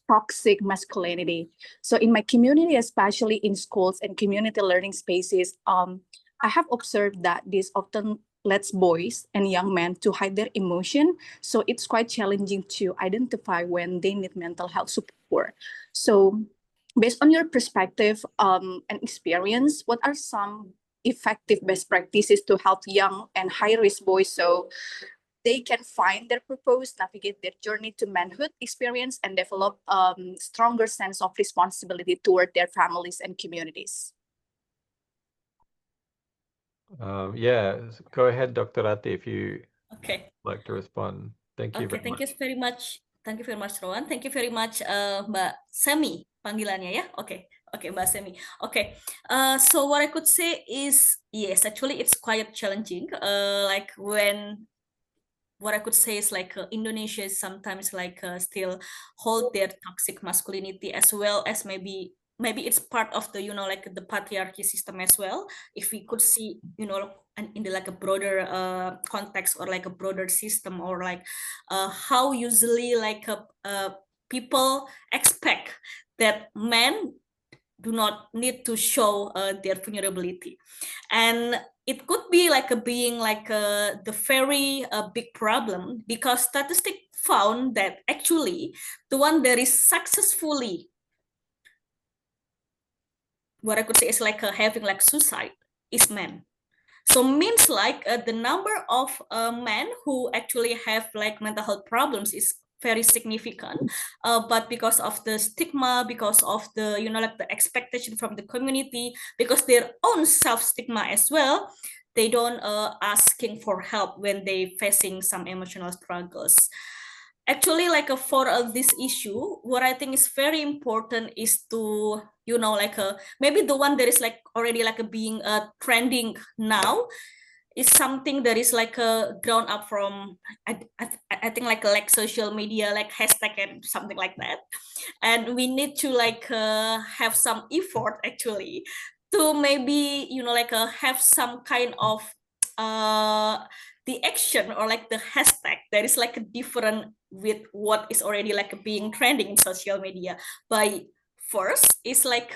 Speaker 4: toxic masculinity. So in my community, especially in schools and community learning spaces, I have observed that this often lets boys and young men to hide their emotion. So it's quite challenging to identify when they need mental health support. So based on your perspective and experience, what are some effective best practices to help young and high-risk boys so they can find their purpose, navigate their journey to manhood experience, and develop stronger sense of responsibility toward their families and communities.
Speaker 1: Yeah, go ahead, Dr. Rati, if you
Speaker 2: Okay.
Speaker 1: like to respond. Thank you
Speaker 2: Okay,
Speaker 1: very
Speaker 2: thank
Speaker 1: much.
Speaker 2: you very much. Thank you very much, Rowan. Thank you very much, Mbak Semi, panggilannya ya. Oke, oke, Mbak Semi. Okay, so what I could say is, yes, actually it's quite challenging. Like when what I could say is like Indonesia is sometimes like still hold their toxic masculinity, as well as maybe it's part of the, you know, like the patriarchy system as well. If we could see, you know, in the like a broader context, or like a broader system, or like how usually like people expect that men do not need to show their vulnerability. And it could be like being like the very big problem, because statistics found that actually the one that is successfully, what I could say is like having like suicide, is men. So means like the number of men who actually have like mental health problems is very significant, but because of the stigma, because of the, you know, like the expectation from the community, because their own self stigma as well, they don't asking for help when they facing some emotional struggles. Actually, like for this issue, what I think is very important is to, you know, like maybe the one that is like already like being trending now is something that is like grown up from I think like social media, like hashtag and something like that. And we need to like have some effort actually to maybe, you know, like have some kind of the action, or like the hashtag that is like different with what is already like being trending in social media. By first is like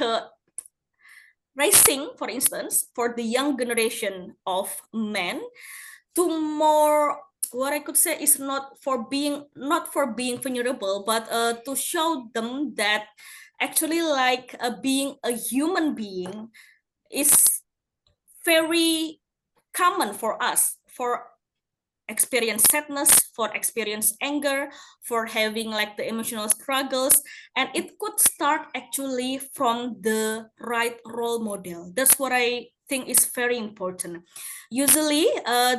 Speaker 2: raising, for instance, for the young generation of men to more, what I could say is not for being vulnerable, but to show them that actually like being a human being is very common for us, for experience sadness, for experience anger, for having like the emotional struggles. And it could start actually from the right role model. That's what I think is very important. Usually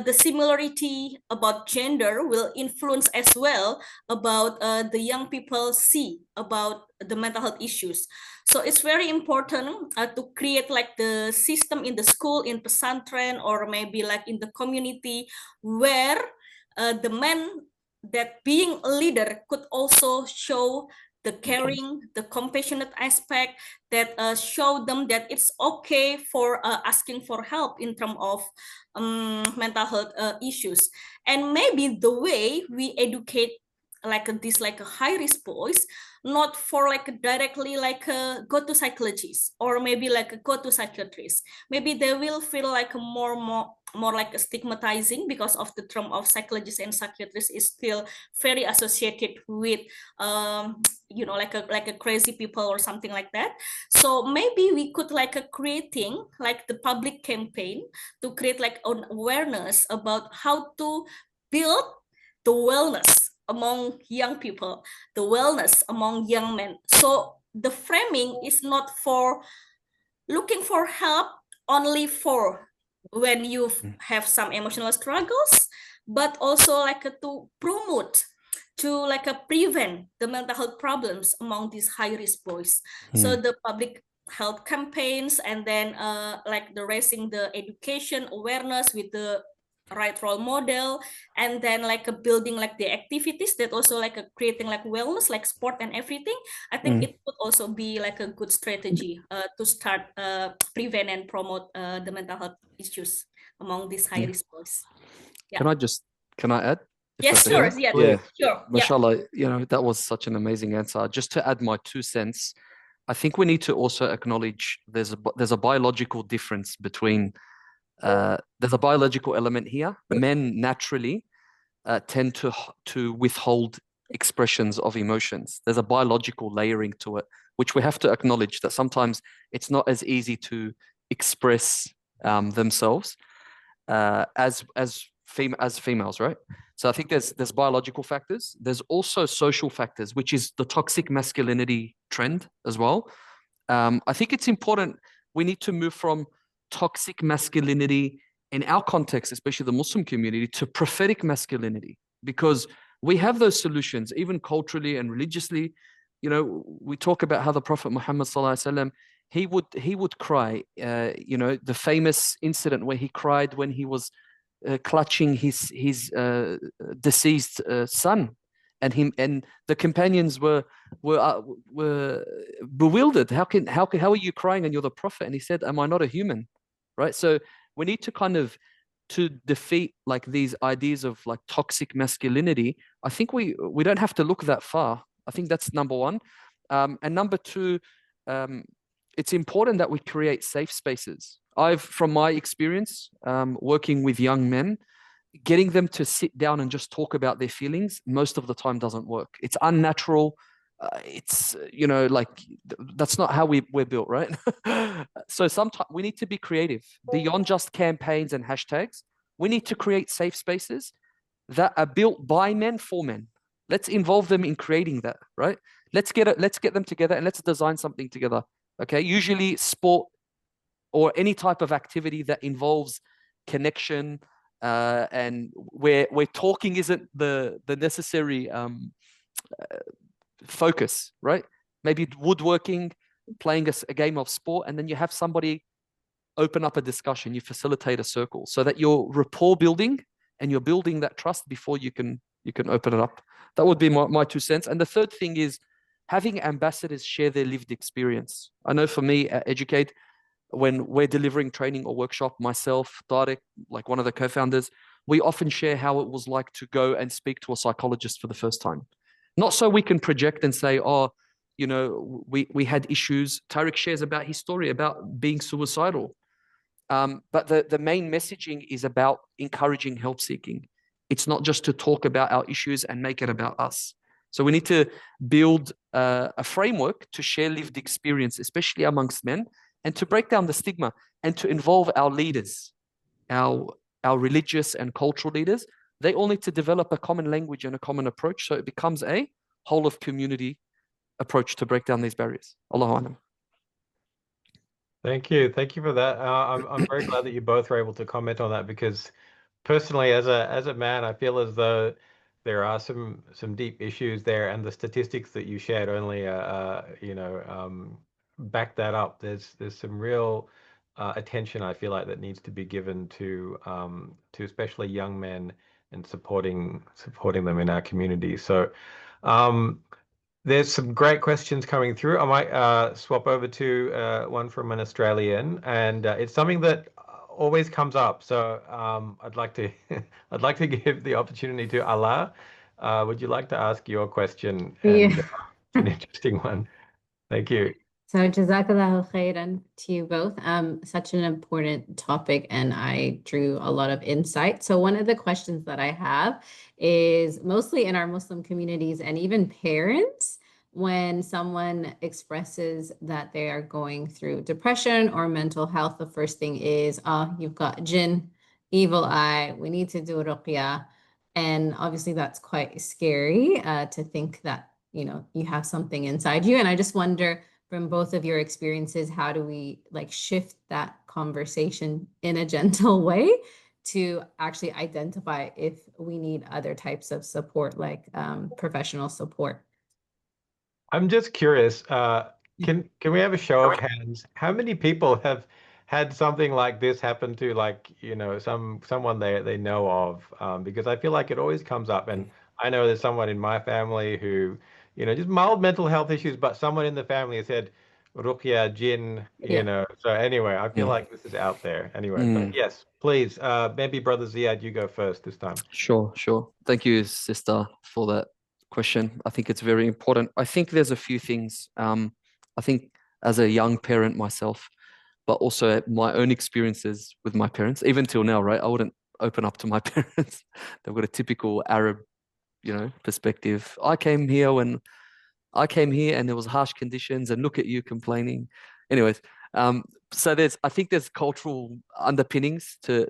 Speaker 2: the similarity about gender will influence as well about the young people see about the mental health issues. So it's very important to create like the system in the school, in pesantren, or maybe like in the community, where the man that being a leader could also show the caring, the compassionate aspect, that show them that it's okay for asking for help in terms of mental health issues. And maybe the way we educate like this like a high risk boys, not for like directly like go to psychologists, or maybe like go to psychiatrists. Maybe they will feel like more like stigmatizing, because of the term of psychologist and psychiatrist is still very associated with you know, like a crazy people or something like that. So maybe we could like creating like the public campaign to create like an awareness about how to build the wellness among young people, the wellness among young men. So the framing is not for looking for help only for when you have some emotional struggles, but also like to promote, to like prevent the mental health problems among these high risk boys. So the public health campaigns, and then like the raising the education awareness with the right role model, and then like building like the activities that also like creating like wellness, like sport and everything. I think it could also be like a good strategy to start prevent and promote the mental health issues among these high risk boys. Yeah.
Speaker 3: Can I add? If
Speaker 2: Yes,
Speaker 3: that's
Speaker 2: sure.
Speaker 3: okay?
Speaker 2: Yeah,
Speaker 3: Yeah.
Speaker 2: sure.
Speaker 3: Mashallah, you know, that was such an amazing answer. Just to add my 2 cents, I think we need to also acknowledge there's a biological difference between there's a biological element here. Men naturally tend to withhold expressions of emotions. There's a biological layering to it, which we have to acknowledge, that sometimes it's not as easy to express themselves as as females, right? So I think there's biological factors. There's also social factors, which is the toxic masculinity trend as well. I think it's important. We need to move from toxic masculinity in our context, especially the Muslim community, to prophetic masculinity, because we have those solutions, even culturally and religiously. You know, we talk about how the Prophet Muhammad sallallahu alaihi wasallam, he would cry. You know, the famous incident where he cried when he was clutching his deceased son, and him and the companions were bewildered. How are you crying and you're the prophet? And he said, "Am I not a human?" Right. So we need to kind of, to defeat like these ideas of like toxic masculinity. I think we don't have to look that far. I think that's number one. And number two, it's important that we create safe spaces. From my experience, working with young men, getting them to sit down and just talk about their feelings most of the time doesn't work. It's unnatural. It's, you know, like that's not how we're built, right? So sometimes we need to be creative beyond just campaigns and hashtags. We need to create safe spaces that are built by men for men. Let's involve them in creating that, right? Let's get them together and let's design something together. Okay, usually sport or any type of activity that involves connection, and where talking isn't the necessary focus, right? Maybe woodworking, playing a game of sport, and then you have somebody open up a discussion, you facilitate a circle so that you're rapport building and you're building that trust before you can open it up. That would be my 2 cents. And the third thing is having ambassadors share their lived experience. I know for me at Educate, when we're delivering training or workshop, myself, Tarek, like one of the co-founders, we often share how it was like to go and speak to a psychologist for the first time. Not so we can project and say, oh, you know, we had issues. Tarek shares about his story about being suicidal. But the main messaging is about encouraging help seeking. It's not just to talk about our issues and make it about us. So we need to build a framework to share lived experience, especially amongst men, and to break down the stigma and to involve our leaders, our religious and cultural leaders. They all need to develop a common language and a common approach, so it becomes a whole of community approach to break down these barriers. Allahu Alam.
Speaker 1: Thank you for that. I'm very glad that you both were able to comment on that, because personally, as a man, I feel as though there are some deep issues there, and the statistics that you shared only back that up. There's some real attention, I feel like, that needs to be given to especially young men and supporting them in our community. So there's some great questions coming through. I might swap over to one from an Australian, and it's something that always comes up. So I'd like to give the opportunity to Allah. Would you like to ask your question? And
Speaker 5: Yeah.
Speaker 1: it's an interesting one. Thank you.
Speaker 5: So Jazakallahu khairan to you both. Such an important topic, and I drew a lot of insight. So one of the questions that I have is mostly in our Muslim communities and even parents, when someone expresses that they are going through depression or mental health, the first thing is, oh, you've got jinn, evil eye, we need to do ruqya. And obviously that's quite scary to think that, you know, you have something inside you. And I just wonder, from both of your experiences, how do we like shift that conversation in a gentle way to actually identify if we need other types of support, like professional support?
Speaker 1: I'm just curious, can we have a show of hands? How many people have had something like this happen to, like, you know, someone they know of? Because I feel like it always comes up, and I know there's someone in my family who, you know, just mild mental health issues, but someone in the family has said ruqya, jinn, you know. So anyway, I feel like this is out there anyway. But yes, please, maybe Brother Ziad, you go first this time.
Speaker 3: Sure. Thank you, sister, for that question. I think it's very important. I think there's a few things. I think as a young parent myself, but also my own experiences with my parents, even till now, right? I wouldn't open up to my parents. They've got a typical Arab, you know, perspective. I came here and there was harsh conditions, and look at you complaining. Anyways, So I think there's cultural underpinnings to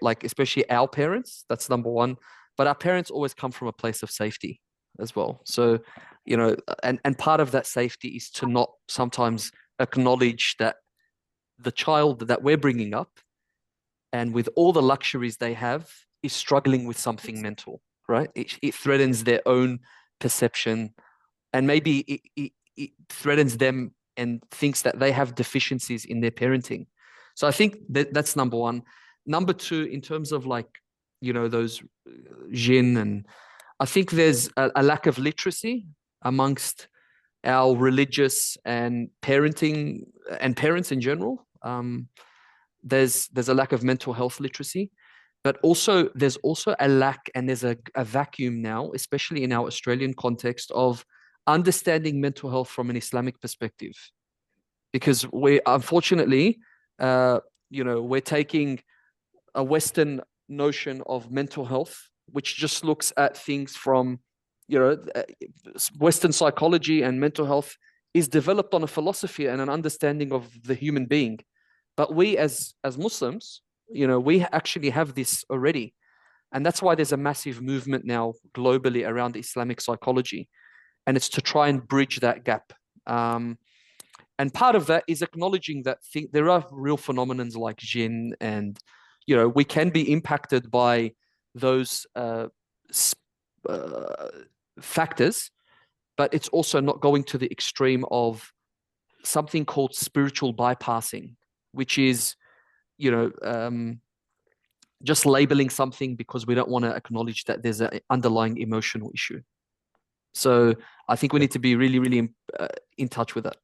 Speaker 3: like especially our parents. That's number one. But our parents always come from a place of safety as well. So, you know, and part of that safety is to not sometimes acknowledge that the child that we're bringing up, and with all the luxuries they have, is struggling with something mental, right? It threatens their own perception, and maybe it threatens them and thinks that they have deficiencies in their parenting. So I think that's number one. Number two, in terms of like, you know, those jinn, and I think there's a lack of literacy amongst our religious and parenting and parents in general. There's a lack of mental health literacy, but also there's also a lack, and there's a vacuum now, especially in our Australian context, of understanding mental health from an Islamic perspective, because we unfortunately, you know, we're taking a Western notion of mental health, which just looks at things from, you know, Western psychology, and mental health is developed on a philosophy and an understanding of the human being. But we as Muslims, you know, we actually have this already. And that's why there's a massive movement now globally around Islamic psychology. And it's to try and bridge that gap. And part of that is acknowledging that there are real phenomenons like jinn, and, you know, we can be impacted by those factors, but it's also not going to the extreme of something called spiritual bypassing, which is, you know, just labeling something because we don't want to acknowledge that there's an underlying emotional issue. So I think we need to be really, really in touch with that.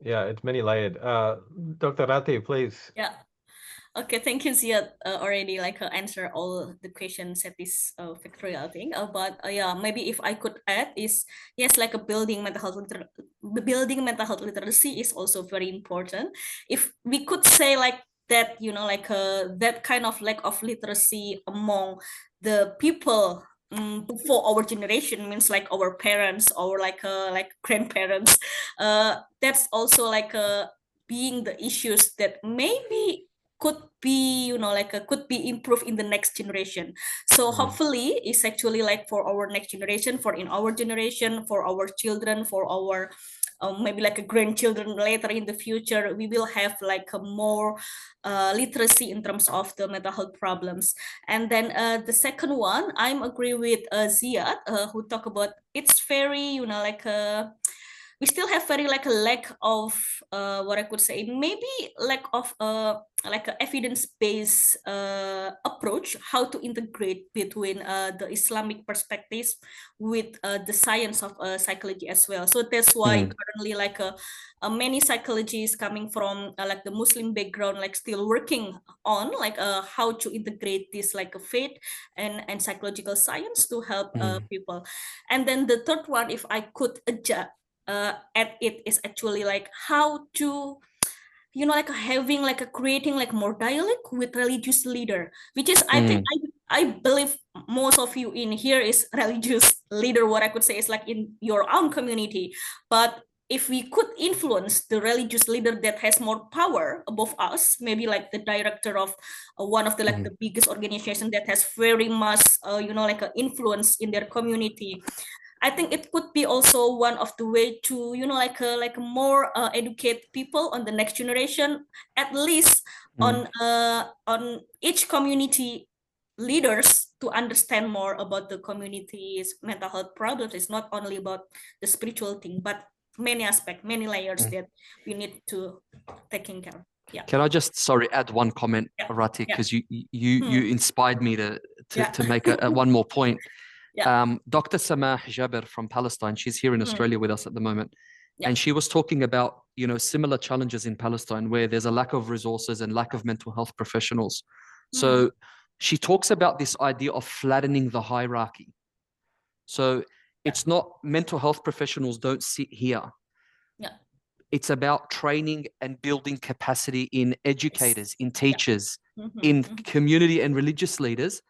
Speaker 1: Yeah, it's many layered. Dr. Rati, please.
Speaker 2: Yeah. Okay, thank you, Ziad. Already like answer all the questions satisfactorial thing. But yeah, maybe if I could add is, yes, like a building mental health literacy is also very important. If we could say like that, you know, like that kind of lack of literacy among the people before our generation, means like our parents or like grandparents, that's also like being the issues that maybe could be, you know, like could be improved in the next generation. So hopefully it's actually like for our next generation, for in our generation, for our children, for our maybe like a grandchildren later in the future, we will have like a more literacy in terms of the mental health problems. And then the second one, I'm agree with Ziad, who talk about it's very, you know, like we still have very like a lack of what I could say, maybe lack of like an evidence-based approach how to integrate between the Islamic perspectives with the science of psychology as well. So that's why currently like many psychologists coming from like the Muslim background, like still working on like how to integrate this like a faith and psychological science to help people. And then the third one, if I could adjust at it, is actually like how to, you know, like having like a creating like more dialogue with religious leader, which is I think I believe most of you in here is religious leader. What I could say is like in your own community, but if we could influence the religious leader that has more power above us, maybe like the director of one of the like the biggest organization that has very much you know, like an influence in their community, I think it could be also one of the way to, you know, like more educate people on the next generation, at least on each community leaders to understand more about the community's mental health problems. It's not only about the spiritual thing, but many aspects, many layers that we need to taking care. Yeah.
Speaker 3: Can I just, sorry, add one comment, Rati, because you inspired me to make one more point. Dr. Samah Jaber from Palestine, she's here in Australia with us at the moment. And she was talking about, you know, similar challenges in Palestine where there's a lack of resources and lack of mental health professionals. So she talks about this idea of flattening the hierarchy. So it's not mental health professionals don't sit here. It's about training and building capacity in educators, in teachers, in community and religious leaders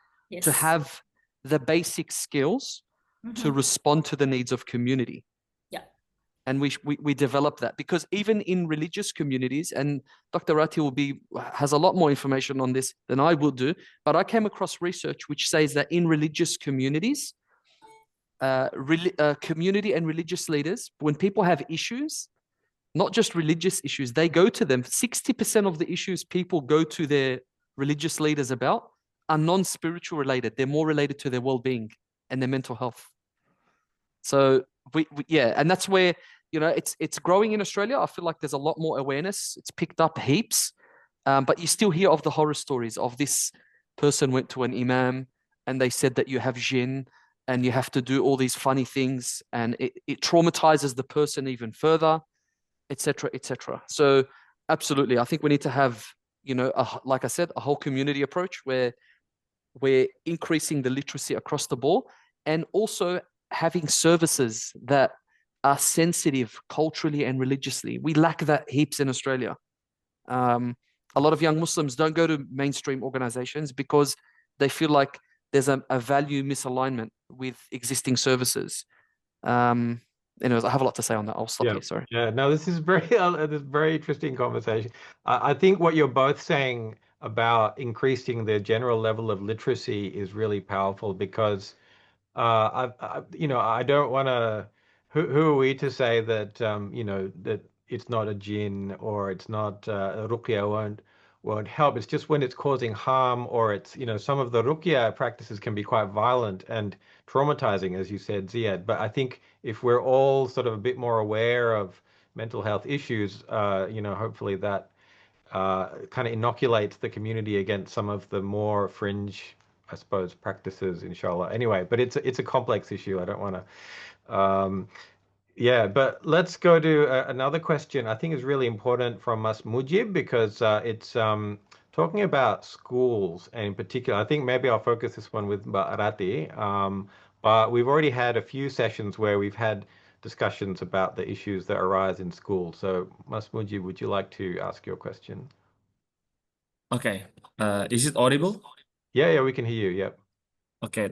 Speaker 3: to have the basic skills to respond to the needs of community. and we develop that, because even in religious communities, and Dr. Rati has a lot more information on this than I will do, but I came across research which says that in religious communities, community and religious leaders, when people have issues, not just religious issues, they go to them. 60% of the issues people go to their religious leaders about are non-spiritual related. They're more related to their well-being and their mental health. So yeah, and that's where, you know, it's growing in Australia. I feel like there's a lot more awareness. It's picked up heaps, but you still hear of the horror stories of this person went to an imam and they said that you have jinn and you have to do all these funny things, and it traumatizes the person even further, etc., etc. So absolutely, I think we need to have, you know, like I said, a whole community approach where we're increasing the literacy across the board, and also having services that are sensitive culturally and religiously. We lack that heaps in Australia. A lot of young Muslims don't go to mainstream organizations because they feel like there's a value misalignment with existing services. Anyways, I have a lot to say on that. I'll stop here. Sorry.
Speaker 1: Yeah. No, this is very interesting conversation. I think what you're both saying about increasing the general level of literacy is really powerful, because I don't want to. Who are we to say that that it's not a jinn, or it's not a ruqya won't help? It's just when it's causing harm, or it's, some of the ruqya practices can be quite violent and traumatizing, as you said, Ziad. But I think if we're all sort of a bit more aware of mental health issues, hopefully that kind of inoculates the community against some of the more fringe, I suppose, practices, inshallah. Anyway, but it's a complex issue. I don't want to. Yeah, but let's go to another question. I think is really important from us, Mujib, because it's talking about schools, and in particular, I think maybe I'll focus this one with Arati. But we've already had a few sessions where we've had discussions about the issues that arise in schools. So, Mas Mujib, would you like to ask your question?
Speaker 6: Okay. Is it audible?
Speaker 1: Yeah, we can hear you. Yep.
Speaker 6: Okay.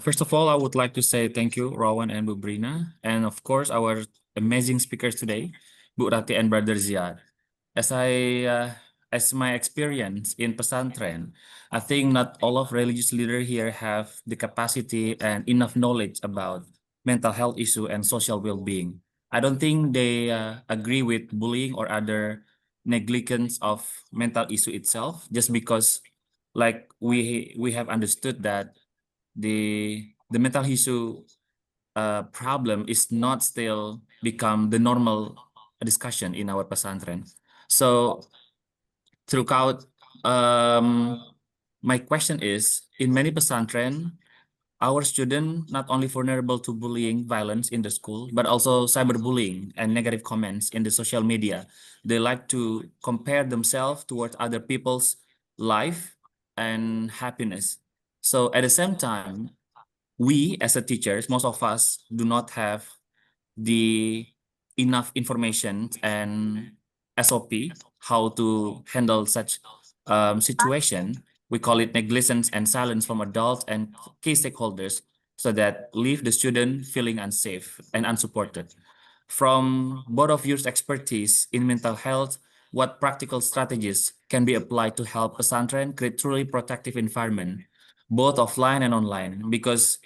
Speaker 6: First of all, I would like to say thank you, Rowan and Bu Brina, and of course our amazing speakers today, Bu Rati and Brother Ziad. As my experience in pesantren, I think not all of religious leaders here have the capacity and enough knowledge about mental health issue and social well-being. I don't think they agree with bullying or other negligence of mental issue itself, just because like we have understood that the mental issue problem is not still become the normal discussion in our pesantren. So throughout, my question is, in many pesantren, our students not only vulnerable to bullying, violence in the school, but also cyberbullying and negative comments in the social media. They like to compare themselves towards other people's life and happiness. So at the same time, we as a teachers, most of us do not have the enough information and SOP how to handle such situation. We call it negligence and silence from adults and key stakeholders, so that leave the student feeling unsafe and unsupported. From both of your expertise in mental health, what practical strategies can be applied to help pesantren create truly protective environment, both offline and online? Because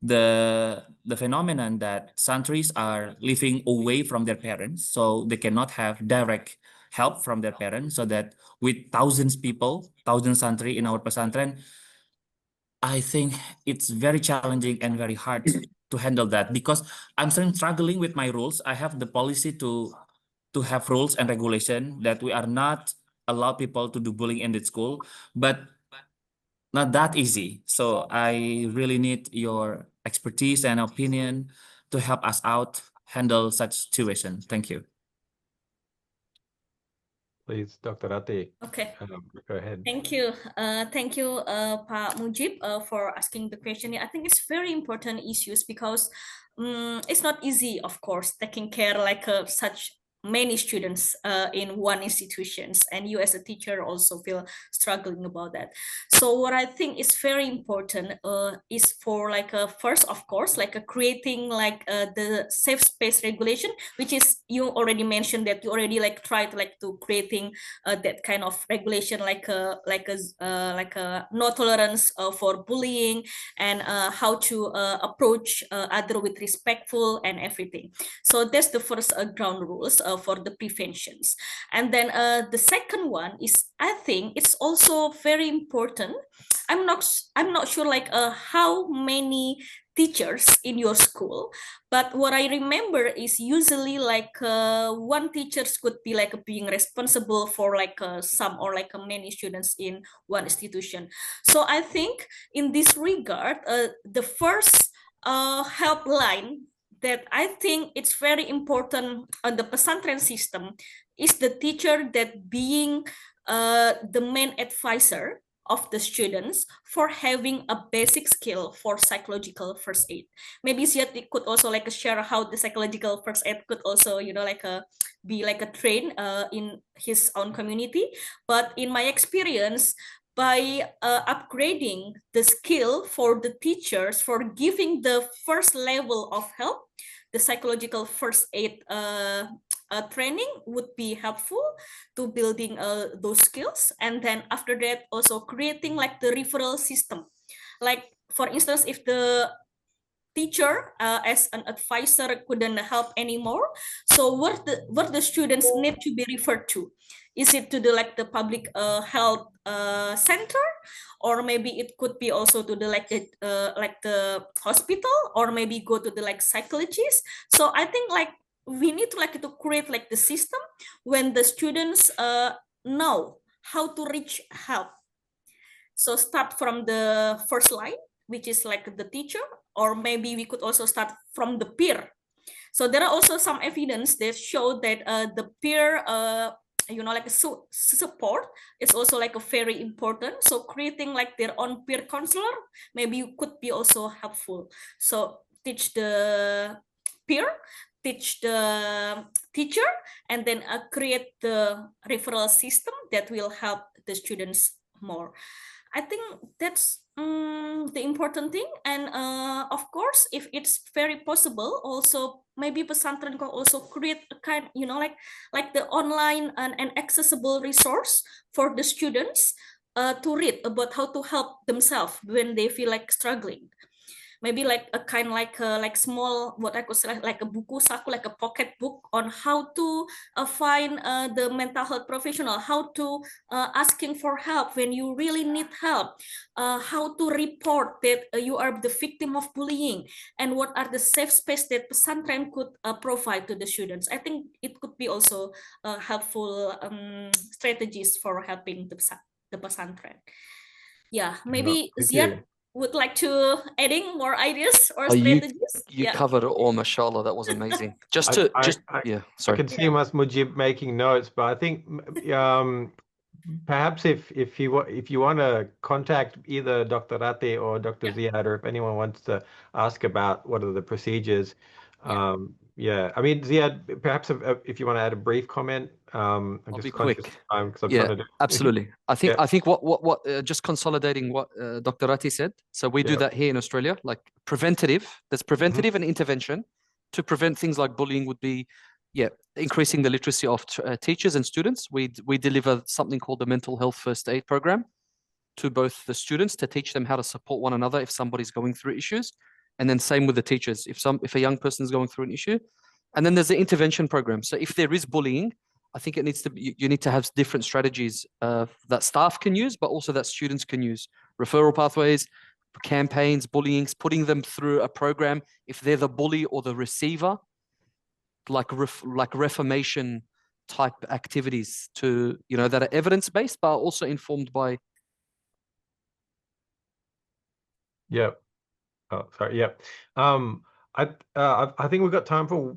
Speaker 6: the phenomenon that santris are living away from their parents, so they cannot have direct help from their parents, so that with thousands santri in our pesantren, I think it's very challenging and very hard to handle that, because I'm still struggling with my rules. I have the policy to have rules and regulation that we are not allow people to do bullying in the school, but not that easy. So I really need your expertise and opinion to help us out handle such situation. Thank you.
Speaker 1: Please, Dr. Rati.
Speaker 2: Okay.
Speaker 1: Go ahead.
Speaker 2: Thank you. Thank you, Pak Mujib, for asking the question. I think it's very important issues, because it's not easy, of course, taking care like such many students in one institutions, and you as a teacher also feel struggling about that. So what I think is very important is for like a first, of course, like a creating like the safe space regulation, which is you already mentioned that you already like tried like to creating that kind of regulation, like a no tolerance for bullying, and how to approach other with respectful and everything. So that's the first ground rules for the preventions. And then the second one is, I think it's also very important. I'm not sure like how many teachers in your school, but what I remember is usually like one teachers could be like being responsible for like some or like many students in one institution. So I think in this regard, the first helpline that I think it's very important on the pesantren system is the teacher that being the main advisor of the students for having a basic skill for psychological first aid. Maybe Ziad could also like share how the psychological first aid could also, you know, like be like a train in his own community. But in my experience, by upgrading the skill for the teachers for giving the first level of help, the psychological first aid training would be helpful to building those skills. And then after that, also creating like the referral system. Like for instance, if the teacher as an advisor couldn't help anymore, so what the students need to be referred to? Is it to the like the public health center, or maybe it could be also to the like the hospital, or maybe go to the like psychologist? So I think like we need to like to create like the system when the students know how to reach help. So start from the first line, which is like the teacher, or maybe we could also start from the peer. So there are also some evidence that show that the peer, you know, like a support is also like a very important. So creating like their own peer counselor, maybe could be also helpful. So teach the peer, teach the teacher, and then create the referral system that will help the students more. I think that's the important thing. And of course, if it's very possible, also maybe pesantren can also create a kind, you know, like the online and accessible resource for the students to read about how to help themselves when they feel like struggling. Maybe like a kind like small, what I could say like a buku saku, like a pocket book on how to find the mental health professional, how to asking for help when you really need help, how to report that you are the victim of bullying, and what are the safe space that pesantren could provide to the students. I think it could be also helpful strategies for helping the pesantren. Yeah, maybe
Speaker 1: Thank
Speaker 2: Ziad
Speaker 1: you.
Speaker 2: would like to adding more ideas or
Speaker 3: Oh, you
Speaker 2: strategies.
Speaker 3: you
Speaker 2: Yeah.
Speaker 3: covered it all, mashallah. That was amazing. Yeah,
Speaker 1: I
Speaker 3: sorry.
Speaker 1: can see Mas Mujib making notes, but I think perhaps if you want to contact either Dr. Rate or Dr.
Speaker 2: Yeah.
Speaker 1: Ziad, or if anyone wants to ask about what are the procedures,
Speaker 2: Yeah.
Speaker 1: yeah. I mean, Ziad, perhaps if you want to add a brief comment, I'm
Speaker 3: I'll be
Speaker 1: just conscious
Speaker 3: quick.
Speaker 1: of time because I'm
Speaker 3: Yeah,
Speaker 1: trying to do.
Speaker 3: absolutely.
Speaker 1: Yeah,
Speaker 3: I think what just consolidating what Dr. Ratti said. So we do
Speaker 1: yeah.
Speaker 3: that here in Australia, like preventative. There's preventative and intervention. To prevent things like bullying would be, yeah, increasing the literacy of teachers and students. We deliver something called the mental health first aid program to both the students to teach them how to support one another if somebody's going through issues, and then same with the teachers if a young person is going through an issue. And then there's the intervention program. So if there is bullying, I think it needs to be, you need to have different strategies that staff can use, but also that students can use. Referral pathways, campaigns, bullying, putting them through a program if they're the bully or the receiver, like reformation type activities to, you know, that are evidence based but are also informed by.
Speaker 1: Yeah. Oh, sorry. Yeah. I think we've got time for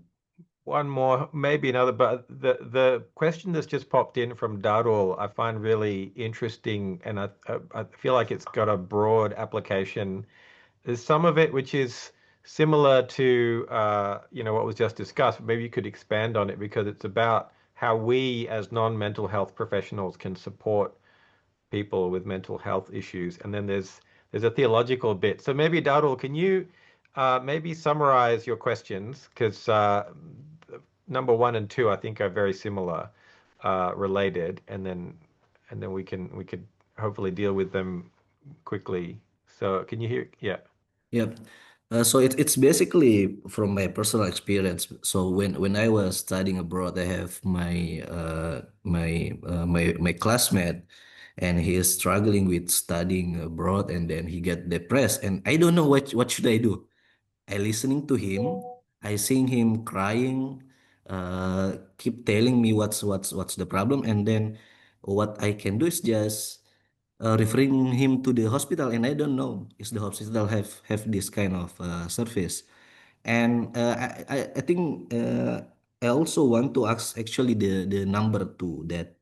Speaker 1: one more, maybe another, but the question that's just popped in from Darul, I find really interesting, and I feel like it's got a broad application. There's some of it which is similar to what was just discussed. Maybe you could expand on it because it's about how we as non-mental health professionals can support people with mental health issues. And then there's a theological bit. So maybe Darul, can you maybe summarize your questions? Because number 1 and 2 I think are very similar, related, and then we could hopefully deal with them quickly. So can you hear? Yeah.
Speaker 7: Yep. So it's basically from my personal experience. So when I was studying abroad, I have my classmate, and he is struggling with studying abroad, and then he get depressed, and I don't know what should I do. I listening to him, I seeing him crying, keep telling me what's the problem, and then what I can do is just referring him to the hospital, and I don't know if the hospital have this kind of service. And I think I also want to ask actually the number two, that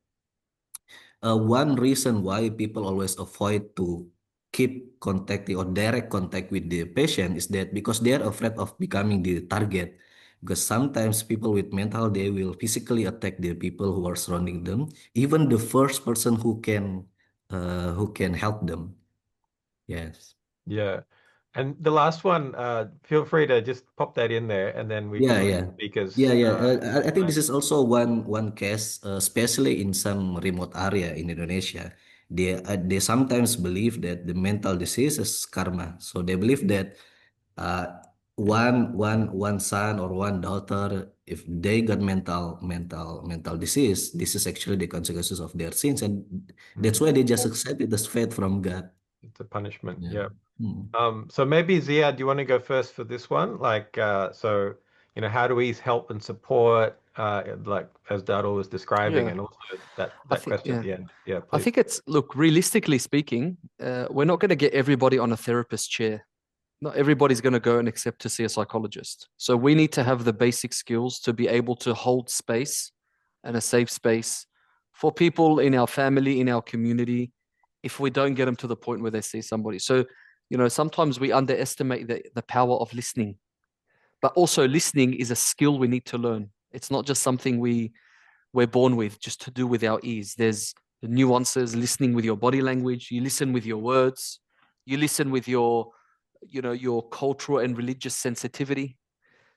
Speaker 7: one reason why people always avoid to keep contact or direct contact with the patient is that because they are afraid of becoming the target. Because sometimes people with mental, they will physically attack the people who are surrounding them, even the first person who can help them. Yes.
Speaker 1: Yeah. And the last one, feel free to just pop that in there, and then we
Speaker 7: Yeah,
Speaker 1: can let
Speaker 7: yeah.
Speaker 1: the speakers.
Speaker 7: Yeah, yeah. I think this is also one case, especially in some remote area in Indonesia. They sometimes believe that the mental disease is karma. So they believe that uh, one son or one daughter, if they got mental disease, this is actually the consequences of their sins, and that's why they just accept it as fate from God.
Speaker 1: It's a punishment.
Speaker 7: Yeah.
Speaker 1: Yeah.
Speaker 7: Mm.
Speaker 1: So maybe Zia, do you want to go first for this one? Like, so, how do we help and support, like as Darul was describing,
Speaker 3: Yeah.
Speaker 1: and also that
Speaker 3: I think,
Speaker 1: question at the end. Yeah,
Speaker 3: I
Speaker 1: please.
Speaker 3: think it's, look, realistically speaking, we're not going to get everybody on a therapist chair. Not everybody's going to go and accept to see a psychologist. So we need to have the basic skills to be able to hold space and a safe space for people in our family, in our community, if we don't get them to the point where they see somebody. So, sometimes we underestimate the power of listening, but also listening is a skill we need to learn. It's not just something we're born with, just to do with our ears. There's the nuances, listening with your body language. You listen with your words. You listen with your cultural and religious sensitivity.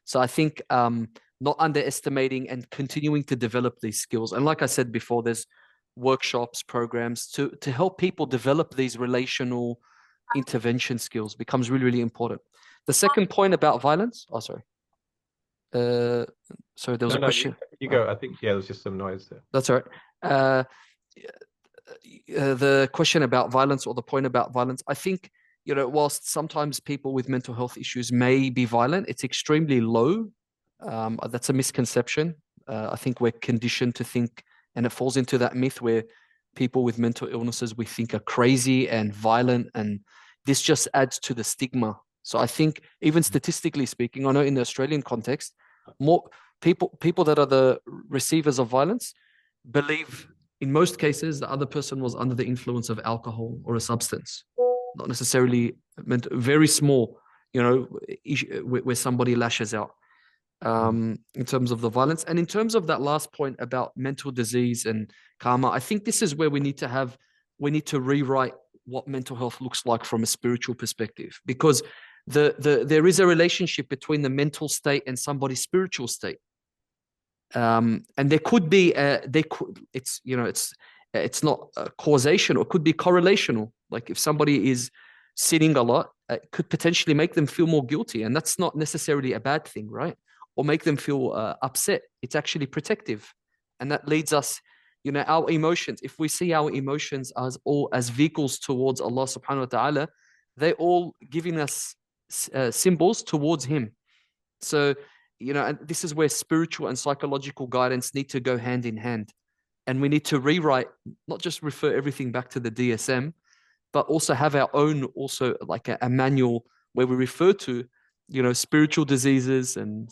Speaker 3: So I think not underestimating and continuing to develop these skills. And like I said before, there's workshops, programs to help people develop these relational intervention skills becomes really, really important. The second point about violence. Oh, sorry. Sorry, there was a question.
Speaker 1: You go. I think, yeah, there's just some noise there.
Speaker 3: That's all right. The question about violence, or the point about violence, I think, whilst sometimes people with mental health issues may be violent, it's extremely low. That's a misconception. I think we're conditioned to think, and it falls into that myth where people with mental illnesses we think are crazy and violent, and this just adds to the stigma. So I think, even statistically speaking, I know in the Australian context, more people that are the receivers of violence believe in most cases the other person was under the influence of alcohol or a substance, not necessarily meant very small, where somebody lashes out, in terms of the violence. And in terms of that last point about mental disease and karma, I think this is where we need to rewrite what mental health looks like from a spiritual perspective, because there is a relationship between the mental state and somebody's spiritual state. And there could be it's not causation, or it could be correlational. Like if somebody is sinning a lot, it could potentially make them feel more guilty, and that's not necessarily a bad thing, right? Or make them feel upset. It's actually protective, and that leads us, our emotions. If we see our emotions as vehicles towards Allah Subhanahu wa Taala, they're all giving us symbols towards Him. So, and this is where spiritual and psychological guidance need to go hand in hand. And we need to rewrite, not just refer everything back to the DSM, but also have our own, also like a manual where we refer to, spiritual diseases and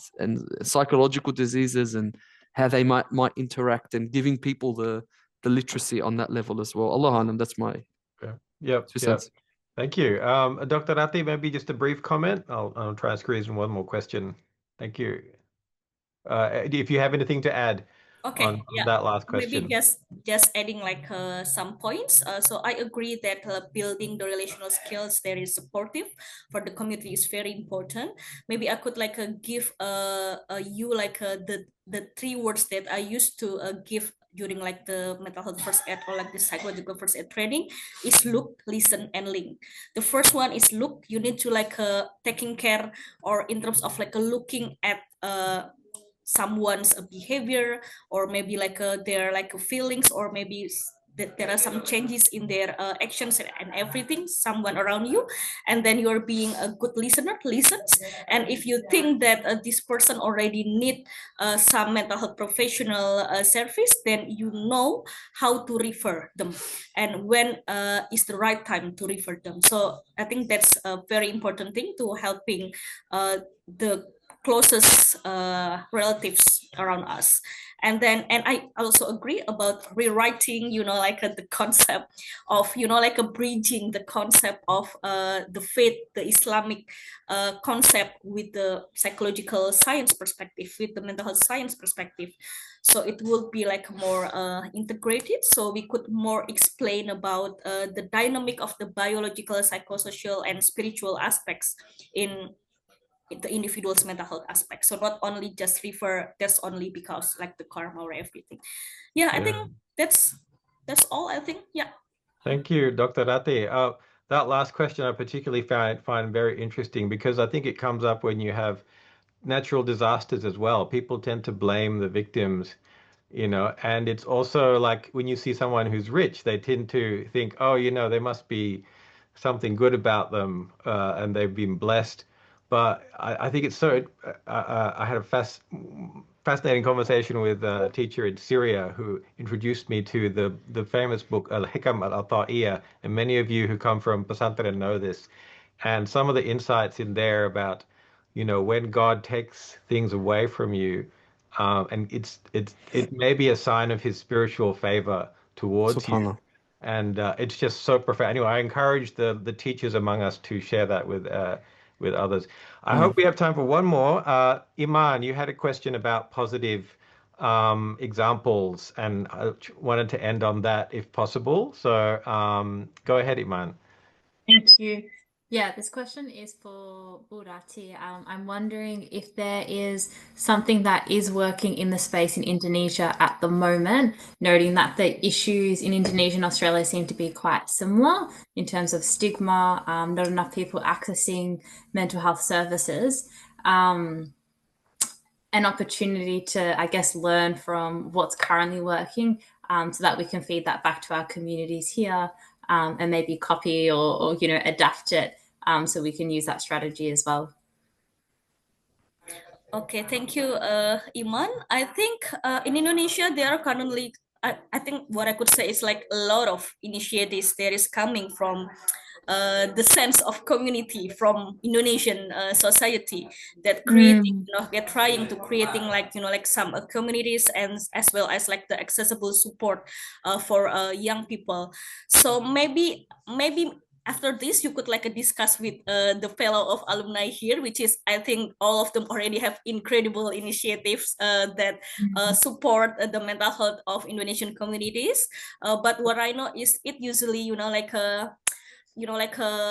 Speaker 3: psychological diseases and how they might interact, and giving people the literacy on that level as well. Allah Alam, that's my 2 cents.
Speaker 1: Thank you. Dr. Rati, maybe just a brief comment. I'll try and squeeze in one more question. Thank you. If you have anything to add
Speaker 2: Okay,
Speaker 1: on
Speaker 2: yeah.
Speaker 1: that last
Speaker 2: Maybe
Speaker 1: question.
Speaker 2: just adding like some points. So I agree that building the relational skills that is supportive for the community is very important. Maybe I could like give you like the three words that I used to give during like the mental health first aid or like the psychological first aid training is look, listen, and link. The first one is look. You need to like taking care or in terms of like looking at someone's behavior or maybe like their like feelings or maybe that there are some changes in their actions and everything someone around you, and then you're being a good listener listens, and if you think that this person already need some mental health professional service, then you know how to refer them and when is the right time to refer them. So I think that's a very important thing to helping the closest relatives around us. And then and I also agree about rewriting, you know, like the concept of, you know, like a bridging the concept of the faith, the Islamic concept with the psychological science perspective, with the mental health science perspective, so it will be like more integrated, so we could more explain about the dynamic of the biological, psychosocial, and spiritual aspects in the individual's mental health aspect. So not only just refer that's only because like the karma or everything. Yeah, I think that's all. I think. Yeah.
Speaker 1: Thank you, Dr. Rati. That last question I particularly find very interesting because I think it comes up when you have natural disasters as well. People tend to blame the victims, and it's also like when you see someone who's rich, they tend to think, oh, there must be something good about them, and they've been blessed. But I think it's so. I had a fascinating conversation with a teacher in Syria who introduced me to the famous book Al-Hikam al-Ata'iyah, and many of you who come from Pesantren know this. And some of the insights in there about, when God takes things away from you, and it may be a sign of His spiritual favor towards you,
Speaker 3: Subhanallah.
Speaker 1: and it's just so profound. Anyway, I encourage the teachers among us to share that with others. I hope we have time for one more. Iman, you had a question about positive examples, and I wanted to end on that if possible. So go ahead, Iman.
Speaker 5: Thank you. Yeah, this question is for Burati. I'm wondering if there is something that is working in the space in Indonesia at the moment, noting that the issues in Indonesia and Australia seem to be quite similar in terms of stigma, not enough people accessing mental health services, an opportunity to, I guess, learn from what's currently working, so that we can feed that back to our communities here, and maybe copy or adapt it, so we can use that strategy as well.
Speaker 2: Okay, thank you, Iman. I think in Indonesia there are currently, I think what I could say is like a lot of initiatives that is coming from the sense of community from Indonesian society that creating, they're trying to creating like like some communities and as well as like the accessible support for young people. So maybe after this you could like discuss with the fellow of alumni here, which is I think all of them already have incredible initiatives that support the mental health of Indonesian communities, but what I know is it usually like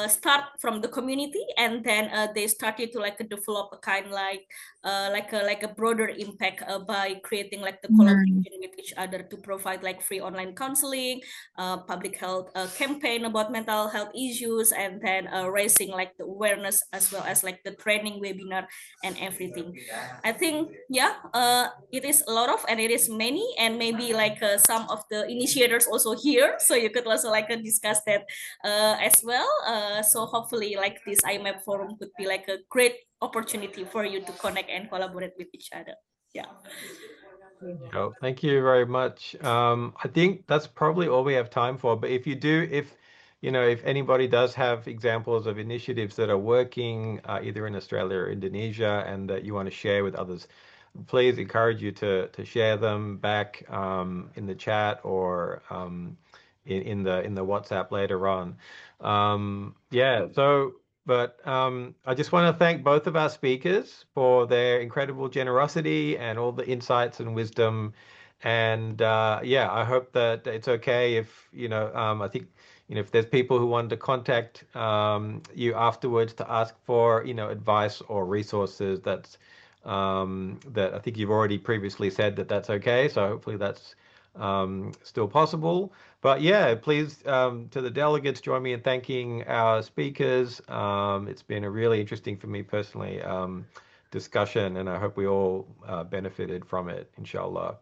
Speaker 2: start from the community, and then they started to like develop a kind like a broader impact by creating like the collaboration with each other to provide like free online counseling, public health campaign about mental health issues, and then raising like the awareness as well as like the training webinar and everything. I think it is a lot of, and it is many, and maybe like some of the initiators also here, so you could also like discuss that as well. So hopefully like this AIMEP forum could be like a great opportunity for you to connect and collaborate with each other. Yeah.
Speaker 1: Oh, thank you very much. I think that's probably all we have time for. But if anybody does have examples of initiatives that are working either in Australia or Indonesia and that you want to share with others, please encourage you to share them back in the chat or in the WhatsApp later on. Yeah, so but I just want to thank both of our speakers for their incredible generosity and all the insights and wisdom. And yeah, I hope that it's okay if, I think, if there's people who wanted to contact you afterwards to ask for, advice or resources, that I think you've already previously said that that's okay. So hopefully that's still possible. But yeah, please, to the delegates, join me in thanking our speakers. It's been a really interesting for me personally discussion, and I hope we all benefited from it, inshallah.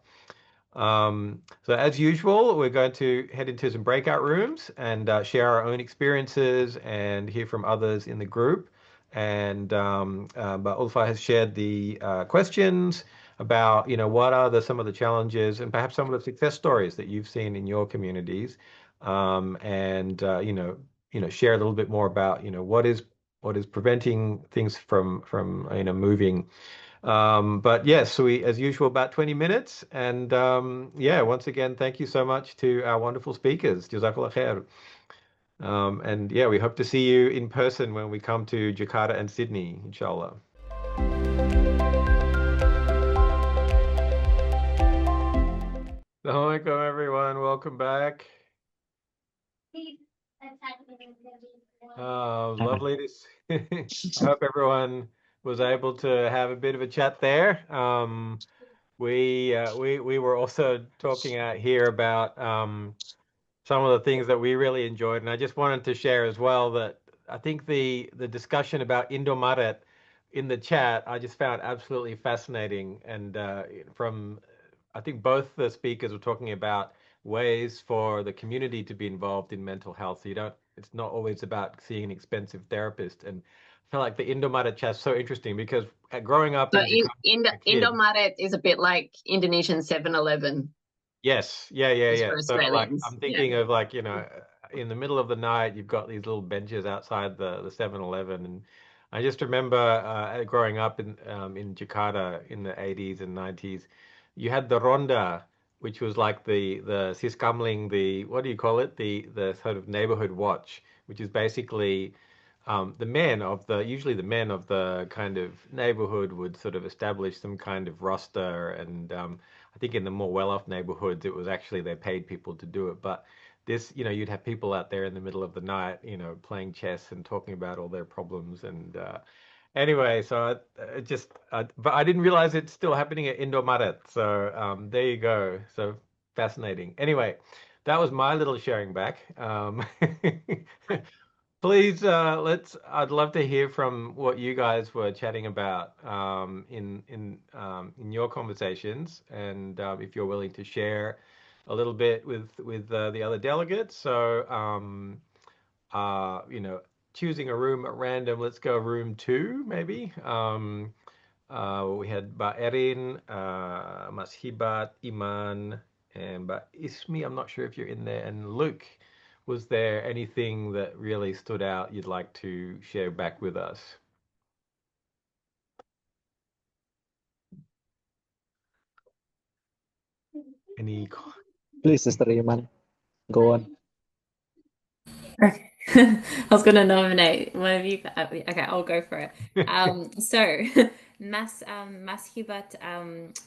Speaker 1: So as usual, we're going to head into some breakout rooms and share our own experiences and hear from others in the group. And but Ulfa has shared the questions about, what are some of the challenges and perhaps some of the success stories that you've seen in your communities, and share a little bit more about, what is preventing things from moving. But yes, so we, as usual, about 20 minutes. And yeah, once again, thank you so much to our wonderful speakers. Jazakallah khair. And yeah, we hope to see you in person when we come to Jakarta and Sydney, inshallah. Assalamualaikum, everyone. Welcome back. Lovely to see. I hope everyone was able to have a bit of a chat there. We were also talking out here about some of the things that we really enjoyed, and I just wanted to share as well that I think the discussion about Indomaret in the chat I just found absolutely fascinating, and from I think both the speakers were talking about ways for the community to be involved in mental health. So it's not always about seeing an expensive therapist. And I feel like the Indomaret chat's so interesting because growing up
Speaker 8: So
Speaker 1: in Jakarta, as a kid,
Speaker 8: Indomaret is a bit like Indonesian 7-Eleven.
Speaker 1: yes, yeah,
Speaker 8: Just
Speaker 1: yeah.
Speaker 8: for
Speaker 1: So like
Speaker 8: Australians.
Speaker 1: I'm thinking of like, in the middle of the night, you've got these little benches outside the 7-Eleven, and I just remember growing up in Jakarta in the 80s and 90s, you had the Ronda, which was like the Siskamling, the what do you call it? The sort of neighborhood watch, which is basically usually the men of the kind of neighborhood would sort of establish some kind of roster, and I think in the more well-off neighborhoods, it was actually they paid people to do it. But this, you'd have people out there in the middle of the night, playing chess and talking about all their problems. And anyway, so but I didn't realize it's still happening at Indomaret. So there you go. So fascinating. Anyway, that was my little sharing back. Please, I'd love to hear from what you guys were chatting about in your conversations, and if you're willing to share a little bit with the other delegates. So, choosing a room at random. Let's go room 2, maybe. We had Mbak Erin, Mas Hibat, Iman, and Mbak Ismi. I'm not sure if you're in there. And Luke, was there anything that really stood out you'd like to share back with us? Any?
Speaker 9: Please, Sister Iman, go on.
Speaker 5: Okay. I was going to nominate one of you. Okay, I'll go for it. So Mas Hubert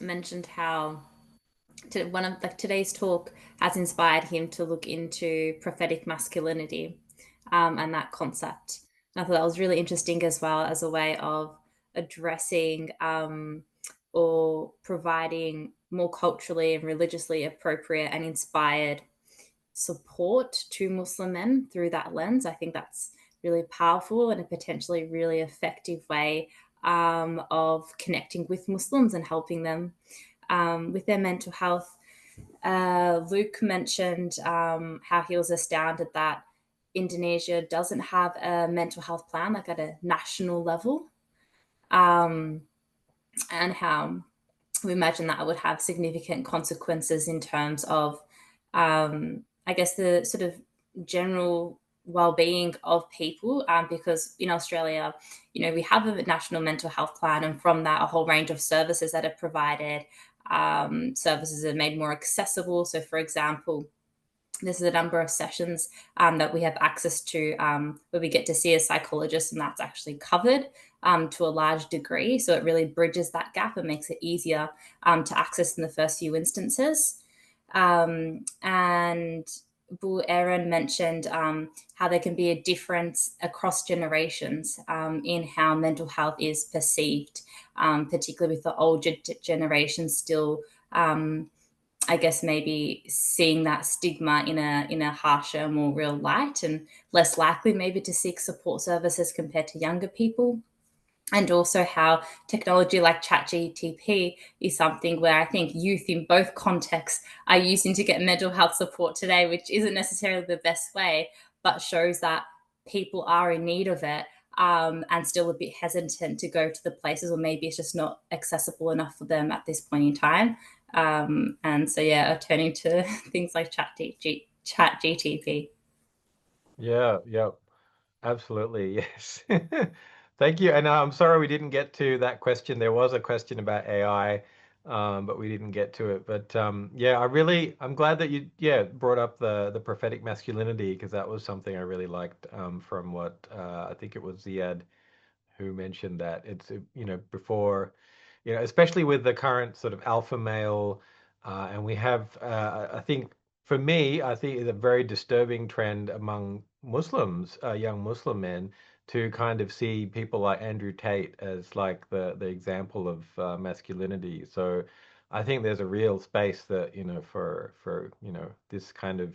Speaker 5: mentioned how one of today's talk has inspired him to look into prophetic masculinity, and that concept. And I thought that was really interesting as well as a way of addressing or providing more culturally and religiously appropriate and inspired support to Muslim men through that lens. I think that's really powerful and a potentially really effective way of connecting with Muslims and helping them with their mental health. Luke mentioned how he was astounded that Indonesia doesn't have a mental health plan like at a national level, and how we imagine that it would have significant consequences in terms of, I guess, the sort of general well-being of people, because in Australia, we have a national mental health plan, and from that, a whole range of services that are provided. Services are made more accessible. So, for example,
Speaker 10: This is a number of sessions that we have access to where we get to see a psychologist, and that's actually covered to a large degree. So it really bridges that gap and makes it easier to access in the first few instances. And Bu Erin mentioned how there can be a difference across generations in how mental health is perceived, particularly with the older generation still I guess maybe seeing that stigma in a harsher, more real light, and less likely maybe to seek support services compared to younger people. And also how technology like ChatGPT is something where I think youth in both contexts are using to get mental health support today, which isn't necessarily the best way, but shows that people are in need of it and still a bit hesitant to go to the places, or maybe it's just not accessible enough for them at this point in time. And so, yeah, turning to things like ChatGPT.
Speaker 1: Yeah, yeah, absolutely. Yes. Thank you. And I'm sorry we didn't get to that question. There was a question about AI, but we didn't get to it. But yeah, I'm glad that you, yeah, brought up the prophetic masculinity, because that was something I really liked from what I think it was Ziad who mentioned that. It's, before, especially with the current sort of alpha male, and we have, I think, for me, I think it's a very disturbing trend among Muslims, young Muslim men, to kind of see people like Andrew Tate as like the example of masculinity. So I think there's a real space that, for this kind of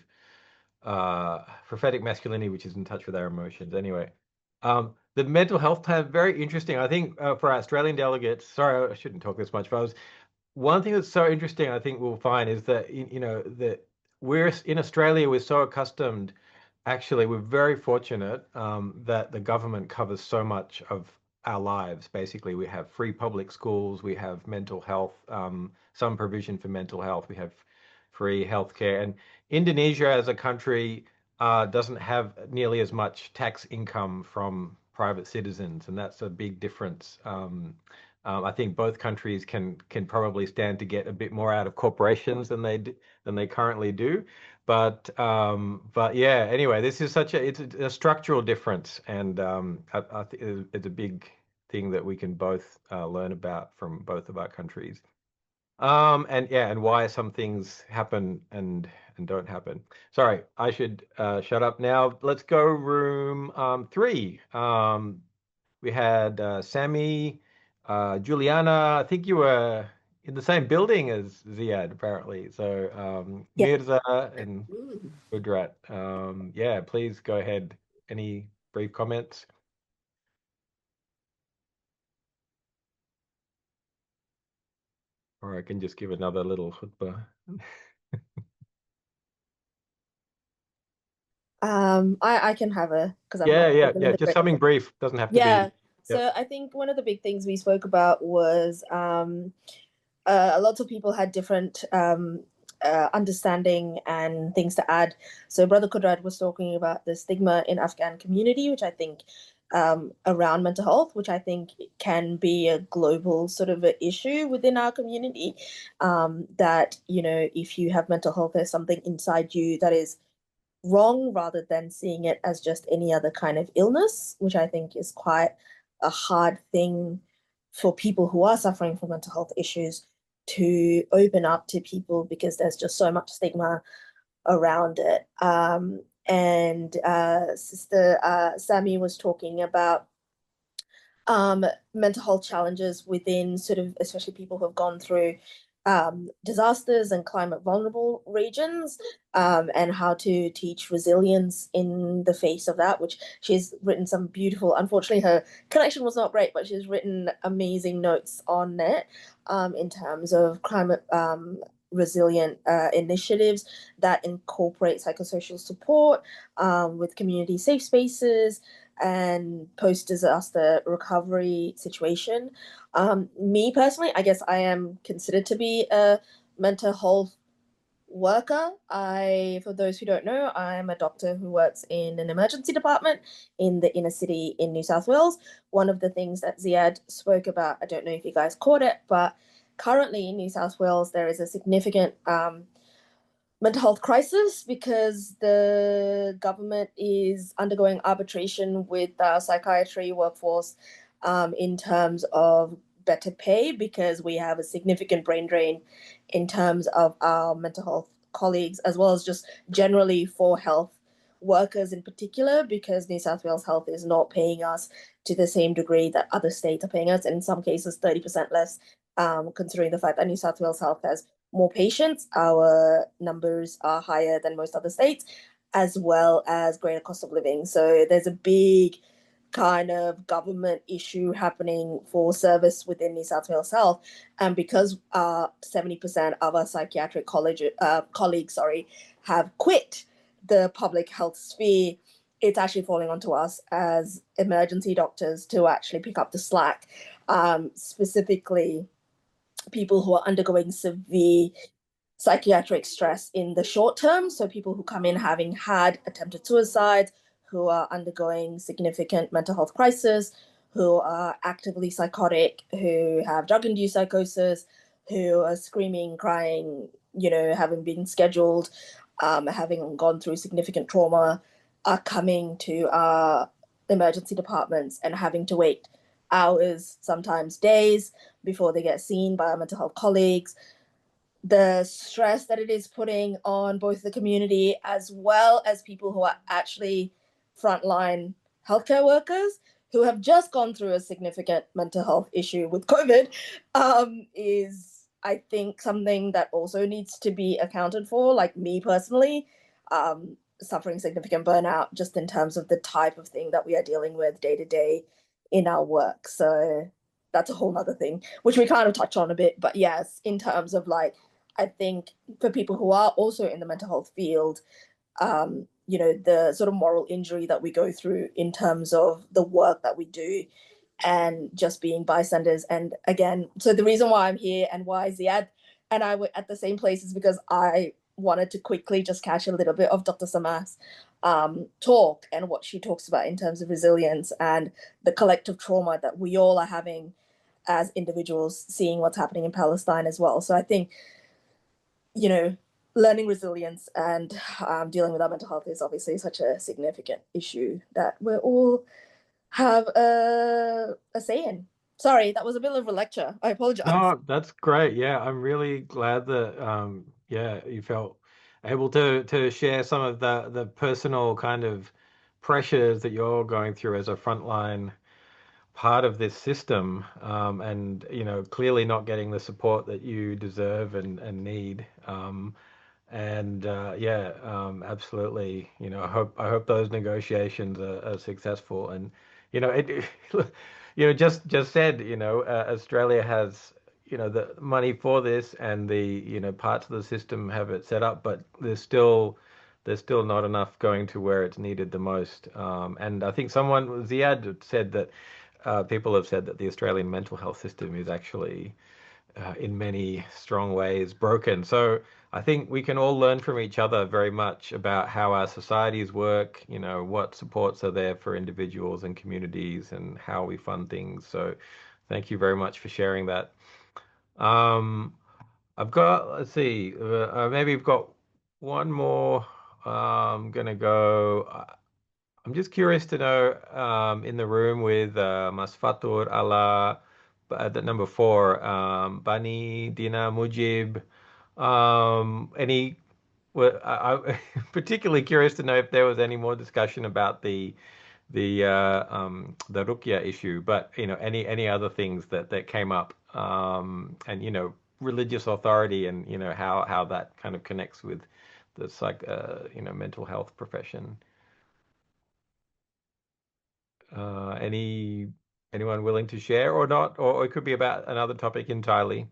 Speaker 1: prophetic masculinity, which is in touch with our emotions. Anyway, the mental health plan, very interesting. I think for our Australian delegates, sorry, I shouldn't talk this much, but one thing that's so interesting, I think we'll find, is that that we're in Australia, we're so accustomed. Actually, we're very fortunate that the government covers so much of our lives. Basically, we have free public schools, we have mental health, some provision for mental health, we have free healthcare, and Indonesia as a country doesn't have nearly as much tax income from private citizens, and that's a big difference. I think both countries can probably stand to get a bit more out of corporations than they currently do. But yeah, anyway, this is it's a structural difference, and I think it's a big thing that we can both learn about from both of our countries. And yeah, and why some things happen and don't happen. Sorry, I should shut up now. Let's go room 3. We had Sammy, Juliana. I think you were in the same building as Ziad, apparently. So
Speaker 11: Yeah.
Speaker 1: Mirza and Kudrat. Yeah, please go ahead. Any brief comments? Or I can just give another little khutbah.
Speaker 11: I can have because I'm
Speaker 1: Yeah,
Speaker 11: not
Speaker 1: yeah,
Speaker 11: even
Speaker 1: yeah.
Speaker 11: in the
Speaker 1: Just
Speaker 11: group.
Speaker 1: something brief. Doesn't have to
Speaker 11: Yeah.
Speaker 1: be.
Speaker 11: So
Speaker 1: Yep.
Speaker 11: I think one of the big things we spoke about was lots of people had different understanding and things to add. So Brother Kudrat was talking about the stigma in Afghan community, which I think around mental health, which I think can be a global sort of a issue within our community. That, if you have mental health, there's something inside you that is wrong, rather than seeing it as just any other kind of illness, which I think is quite a hard thing for people who are suffering from mental health issues to open up to people, because there's just so much stigma around it. And Sister Sammy was talking about mental health challenges within sort of, especially people who have gone through disasters and climate vulnerable regions, and how to teach resilience in the face of that, which she's written some beautiful, unfortunately her connection was not great, but she's written amazing notes on it in terms of climate resilient initiatives that incorporate psychosocial support with community safe spaces and post-disaster recovery situation. Me personally, I guess I am considered to be a mental health worker. For those who don't know, I'm a doctor who works in an emergency department in the inner city in New South Wales. One of the things that Ziad spoke about, I don't know if you guys caught it, but currently in New South Wales, there is a significant mental health crisis because the government is undergoing arbitration with the psychiatry workforce in terms of better pay, because we have a significant brain drain in terms of our mental health colleagues, as well as just generally for health workers in particular, because New South Wales Health is not paying us to the same degree that other states are paying us, and in some cases 30% less, considering the fact that New South Wales Health has more patients, our numbers are higher than most other states, as well as greater cost of living. So there's a big kind of government issue happening for service within New South Wales Health. And because 70% of our psychiatric colleagues have quit the public health sphere, it's actually falling onto us as emergency doctors to actually pick up the slack, specifically people who are undergoing severe psychiatric stress in the short term. So people who come in having had attempted suicide, who are undergoing significant mental health crisis, who are actively psychotic, who have drug-induced psychosis, who are screaming, crying, having been scheduled, having gone through significant trauma, are coming to our emergency departments and having to wait hours, sometimes days, before they get seen by our mental health colleagues. The stress that it is putting on both the community as well as people who are actually frontline healthcare workers who have just gone through a significant mental health issue with COVID, is, I think, something that also needs to be accounted for. Like me personally, suffering significant burnout just in terms of the type of thing that we are dealing with day to day in our work. So that's a whole nother thing, which we kind of touch on a bit. But yes, in terms of I think for people who are also in the mental health field, the sort of moral injury that we go through in terms of the work that we do and just being bystanders. And again, so the reason why I'm here and why Ziad and I were at the same place is because I wanted to quickly just catch a little bit of Dr. Samas talk and what she talks about in terms of resilience and the collective trauma that we all are having as individuals, seeing what's happening in Palestine as well. So I think, learning resilience and dealing with our mental health is obviously such a significant issue that we all have a say in. Sorry, that was a bit of a lecture. I apologize.
Speaker 1: No, that's great. Yeah, I'm really glad that you felt able to share some of the personal kind of pressures that you're going through as a frontline part of this system, and clearly not getting the support that you deserve and need. Absolutely. I hope those negotiations are successful. And it, just said, Australia has the money for this, and the parts of the system have it set up, but there's still not enough going to where it's needed the most. And I think Ziad said that people have said that the Australian mental health system is actually in many strong ways broken. So I think we can all learn from each other very much about how our societies work, what supports are there for individuals and communities, and how we fund things. So thank you very much for sharing that. Let's see, maybe we've got one more. I'm gonna go. I'm just curious to know, in the room with Mas Fatur, Ala, at number 4, Bani, Dina, Mujib, I'm particularly curious to know if there was any more discussion about the Ruqya issue, but any other things that came up, and religious authority, and how that kind of connects with the mental health profession. Anyone willing to share or not, or it could be about another topic entirely.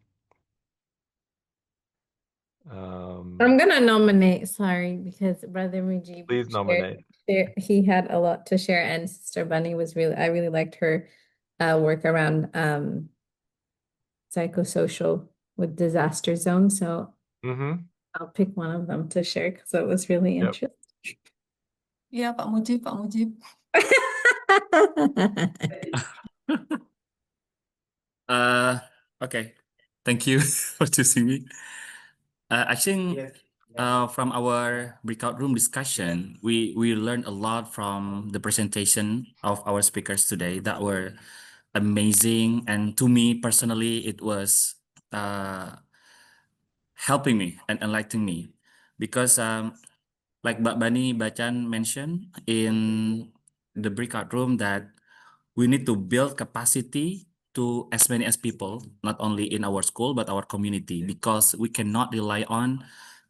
Speaker 5: I'm gonna nominate, sorry, because Brother Mujib
Speaker 1: Please nominate.
Speaker 5: he had a lot to share, and Sister Bunny I really liked her work around psychosocial with disaster zone. So I'll pick one of them to share because it was really interesting.
Speaker 12: Yeah, Pak Mujib, Pak Mujib.
Speaker 6: Okay, thank you for choosing me. I think from our breakout room discussion, we learned a lot from the presentation of our speakers today that were amazing, and to me personally, it was helping me and enlightening me because like Mbak Bani Bacan mentioned in the breakout room that we need to build capacity to as many as people, not only in our school, but our community, because we cannot rely on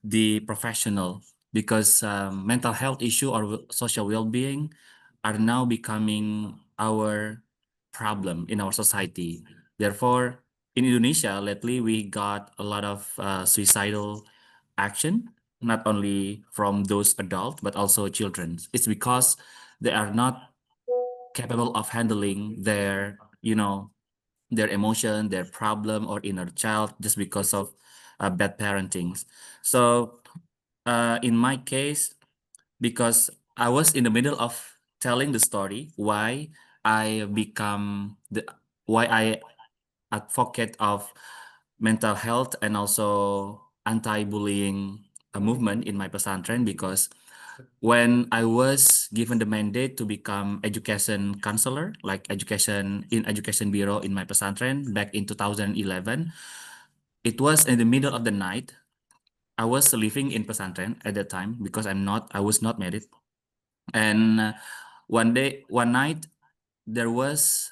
Speaker 6: the professional because mental health issue or social well-being are now becoming our problem in our society. Therefore, in Indonesia, lately we got a lot of suicidal action, not only from those adults, but also children. It's because they are not capable of handling their, their emotion, their problem, or inner child just because of bad parenting. So, in my case, because I was in the middle of telling the story why I become the why I advocate of mental health and also anti-bullying movement in my pesantren, because when I was given the mandate to become education counselor, like education bureau in my pesantren back in 2011, it was in the middle of the night. I was living in pesantren at that time because I was not married. And one night, there was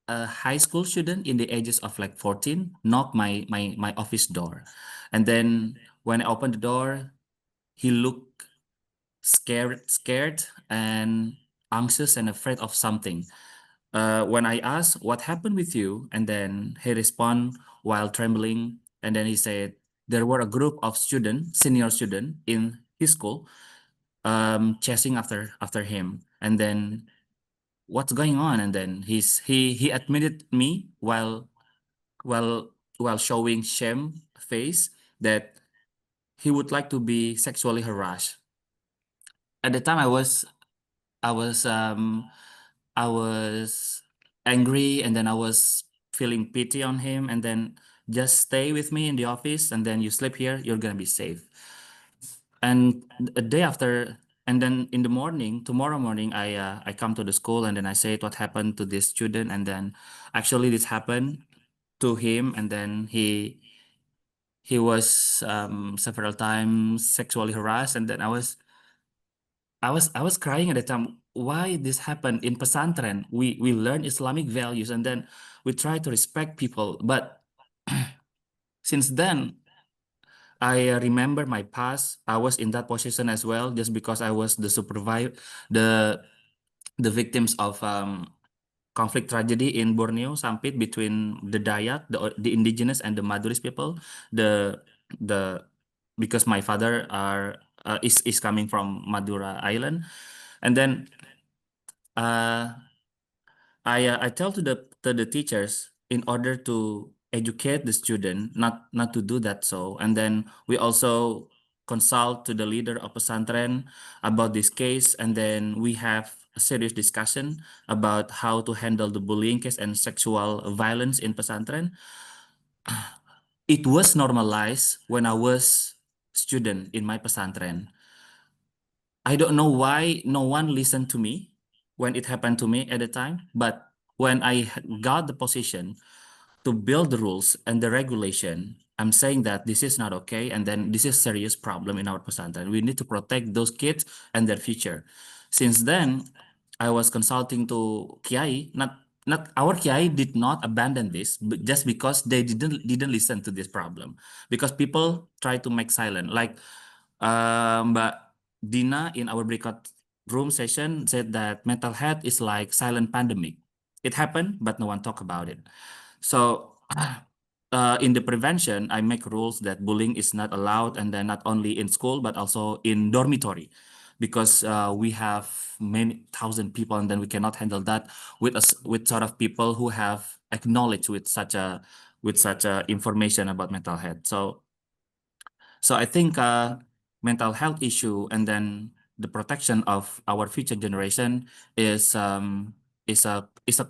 Speaker 6: a high school student in the ages of like 14 knocked my office door. And then when I opened the door, he looked scared and anxious and afraid of something. When I asked what happened with you, and then he responded while trembling, and then he said there were a group of senior student in his school, chasing after him, and then what's going on? And then he admitted me while while showing shame face that he would like to be sexually harassed. At the time, I was um I was angry, and then I was feeling pity on him, and then just stay with me in the office, and then you sleep here, you're gonna be safe. And a day after, and then in the morning, tomorrow morning, I come to the school, and then I say what happened to this student, and then actually this happened to him, and then he was several times sexually harassed, and then I was crying at the time. Why this happened in pesantren? We learn Islamic values, and then we try to respect people. But since then, I remember my past. I was in that position as well, just because I was the supervisor, the the victims of conflict tragedy in Borneo, Sampit, between the Dayak, the indigenous, and the Maduris people. The the because my father is coming from Madura Island, and then I tell to the teachers in order to educate the student not to do that, so, and then we also consult to the leader of pesantren about this case, and then we have a serious discussion about how to handle the bullying case and sexual violence in pesantren. It was normalized when I was student in my pesantren. I don't know why no one listened to me when it happened to me at the time, but when I got the position to build the rules and the regulation, I'm saying that this is not okay, and then this is serious problem in our pesantren. We need to protect those kids and their future. Since then, I was consulting to Kiai. Not our Kiai did not abandon this, but just because they didn't listen to this problem, because people try to make silent. Like Mbak Dina in our breakout room session said that mental health is like silent pandemic. It happened, but no one talk about it. So in the prevention, I make rules that bullying is not allowed, and then not only in school, but also in dormitory, because we have many thousand people, and then we cannot handle that with with sort of people who have acknowledged with such a information about mental health. So I think mental health issue and then the protection of our future generation is a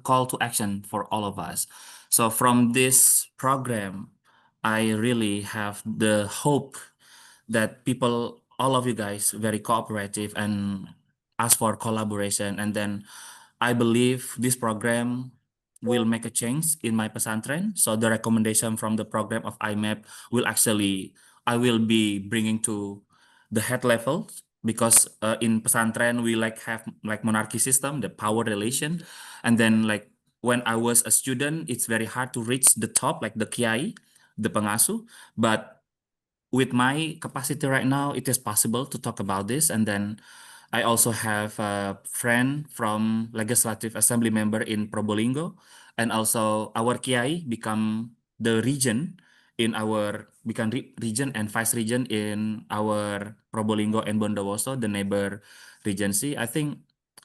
Speaker 6: call to action for all of us. So from this program, I really have the hope that people, all of you guys, very cooperative and ask for collaboration. And then I believe this program will make a change in my pesantren. So the recommendation from the program of IMEP will actually, I will be bringing to the head level, because in pesantren we like have like monarchy system, the power relation. And then like when I was a student, it's very hard to reach the top, like the kiai, the pengasuh. But with my capacity right now, it is possible to talk about this. And then I also have a friend from Legislative Assembly member in Probolinggo, and also our Kiai become the region in our region and vice region in our Probolinggo and Bondowoso, the neighbor regency. I think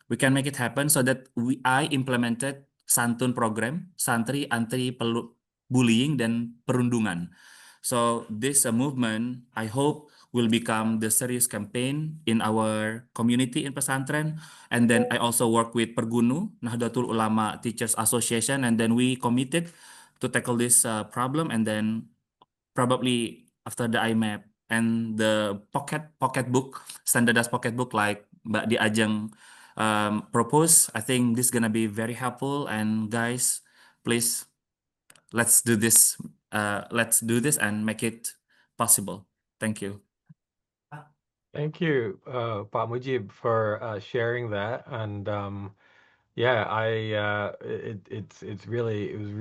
Speaker 6: we can make it happen, so that I implemented Santun program, santri anti bullying dan perundungan. So this movement, I hope, will become the serious campaign in our community in pesantren. And then I also work with Pergunu, Nahdlatul Ulama Teachers Association, and then we committed to tackle this problem. And then probably after the IMAP and the pocket book, standardized pocket book like Mbak Di Ajeng proposed, I think this is gonna be very helpful. And guys, please, let's do this. Let's do this and make it possible. Thank you.
Speaker 1: Thank you, Pak Mujib, for sharing that. And yeah, it was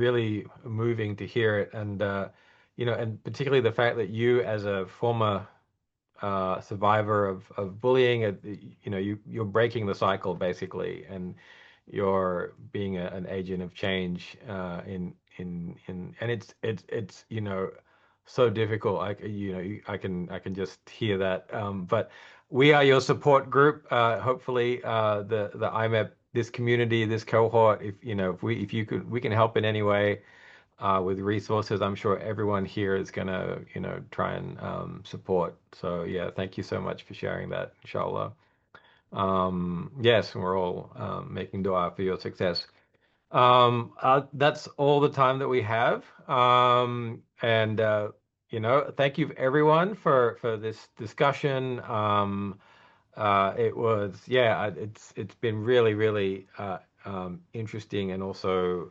Speaker 1: really moving to hear it. And and particularly the fact that you, as a former survivor of bullying, you're breaking the cycle basically, and you're being an agent of change and it's so difficult. I can just hear that. But we are your support group. Hopefully, the IMEP, this community, this cohort, if we can help in any way with resources, I'm sure everyone here is gonna try and support. So yeah, thank you so much for sharing that, inshallah. Yes, we're all making dua for your success. That's all the time that we have. And thank you everyone for this discussion. It was, yeah, it's been really, really interesting, and also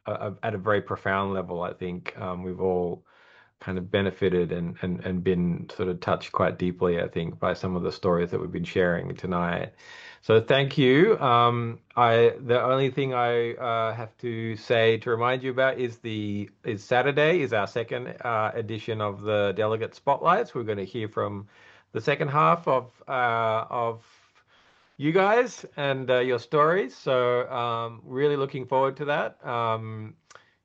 Speaker 1: at a very profound level. I think we've all kind of benefited and been sort of touched quite deeply, I think, by some of the stories that we've been sharing tonight. So thank you. The only thing I have to say to remind you about is Saturday is our second edition of the Delegate Spotlights. We're going to hear from the second half of you guys and your stories. So really looking forward to that.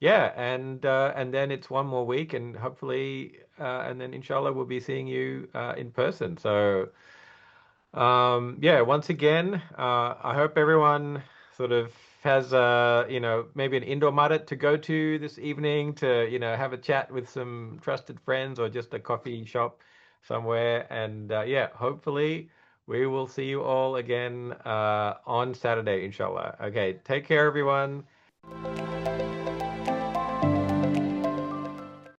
Speaker 1: Yeah, and then it's one more week, and hopefully, and then inshallah we'll be seeing you in person. So yeah, once again, I hope everyone sort of has maybe an indoor market to go to this evening to have a chat with some trusted friends, or just a coffee shop somewhere. And yeah, hopefully we will see you all again on Saturday, inshallah. Okay, take care, everyone.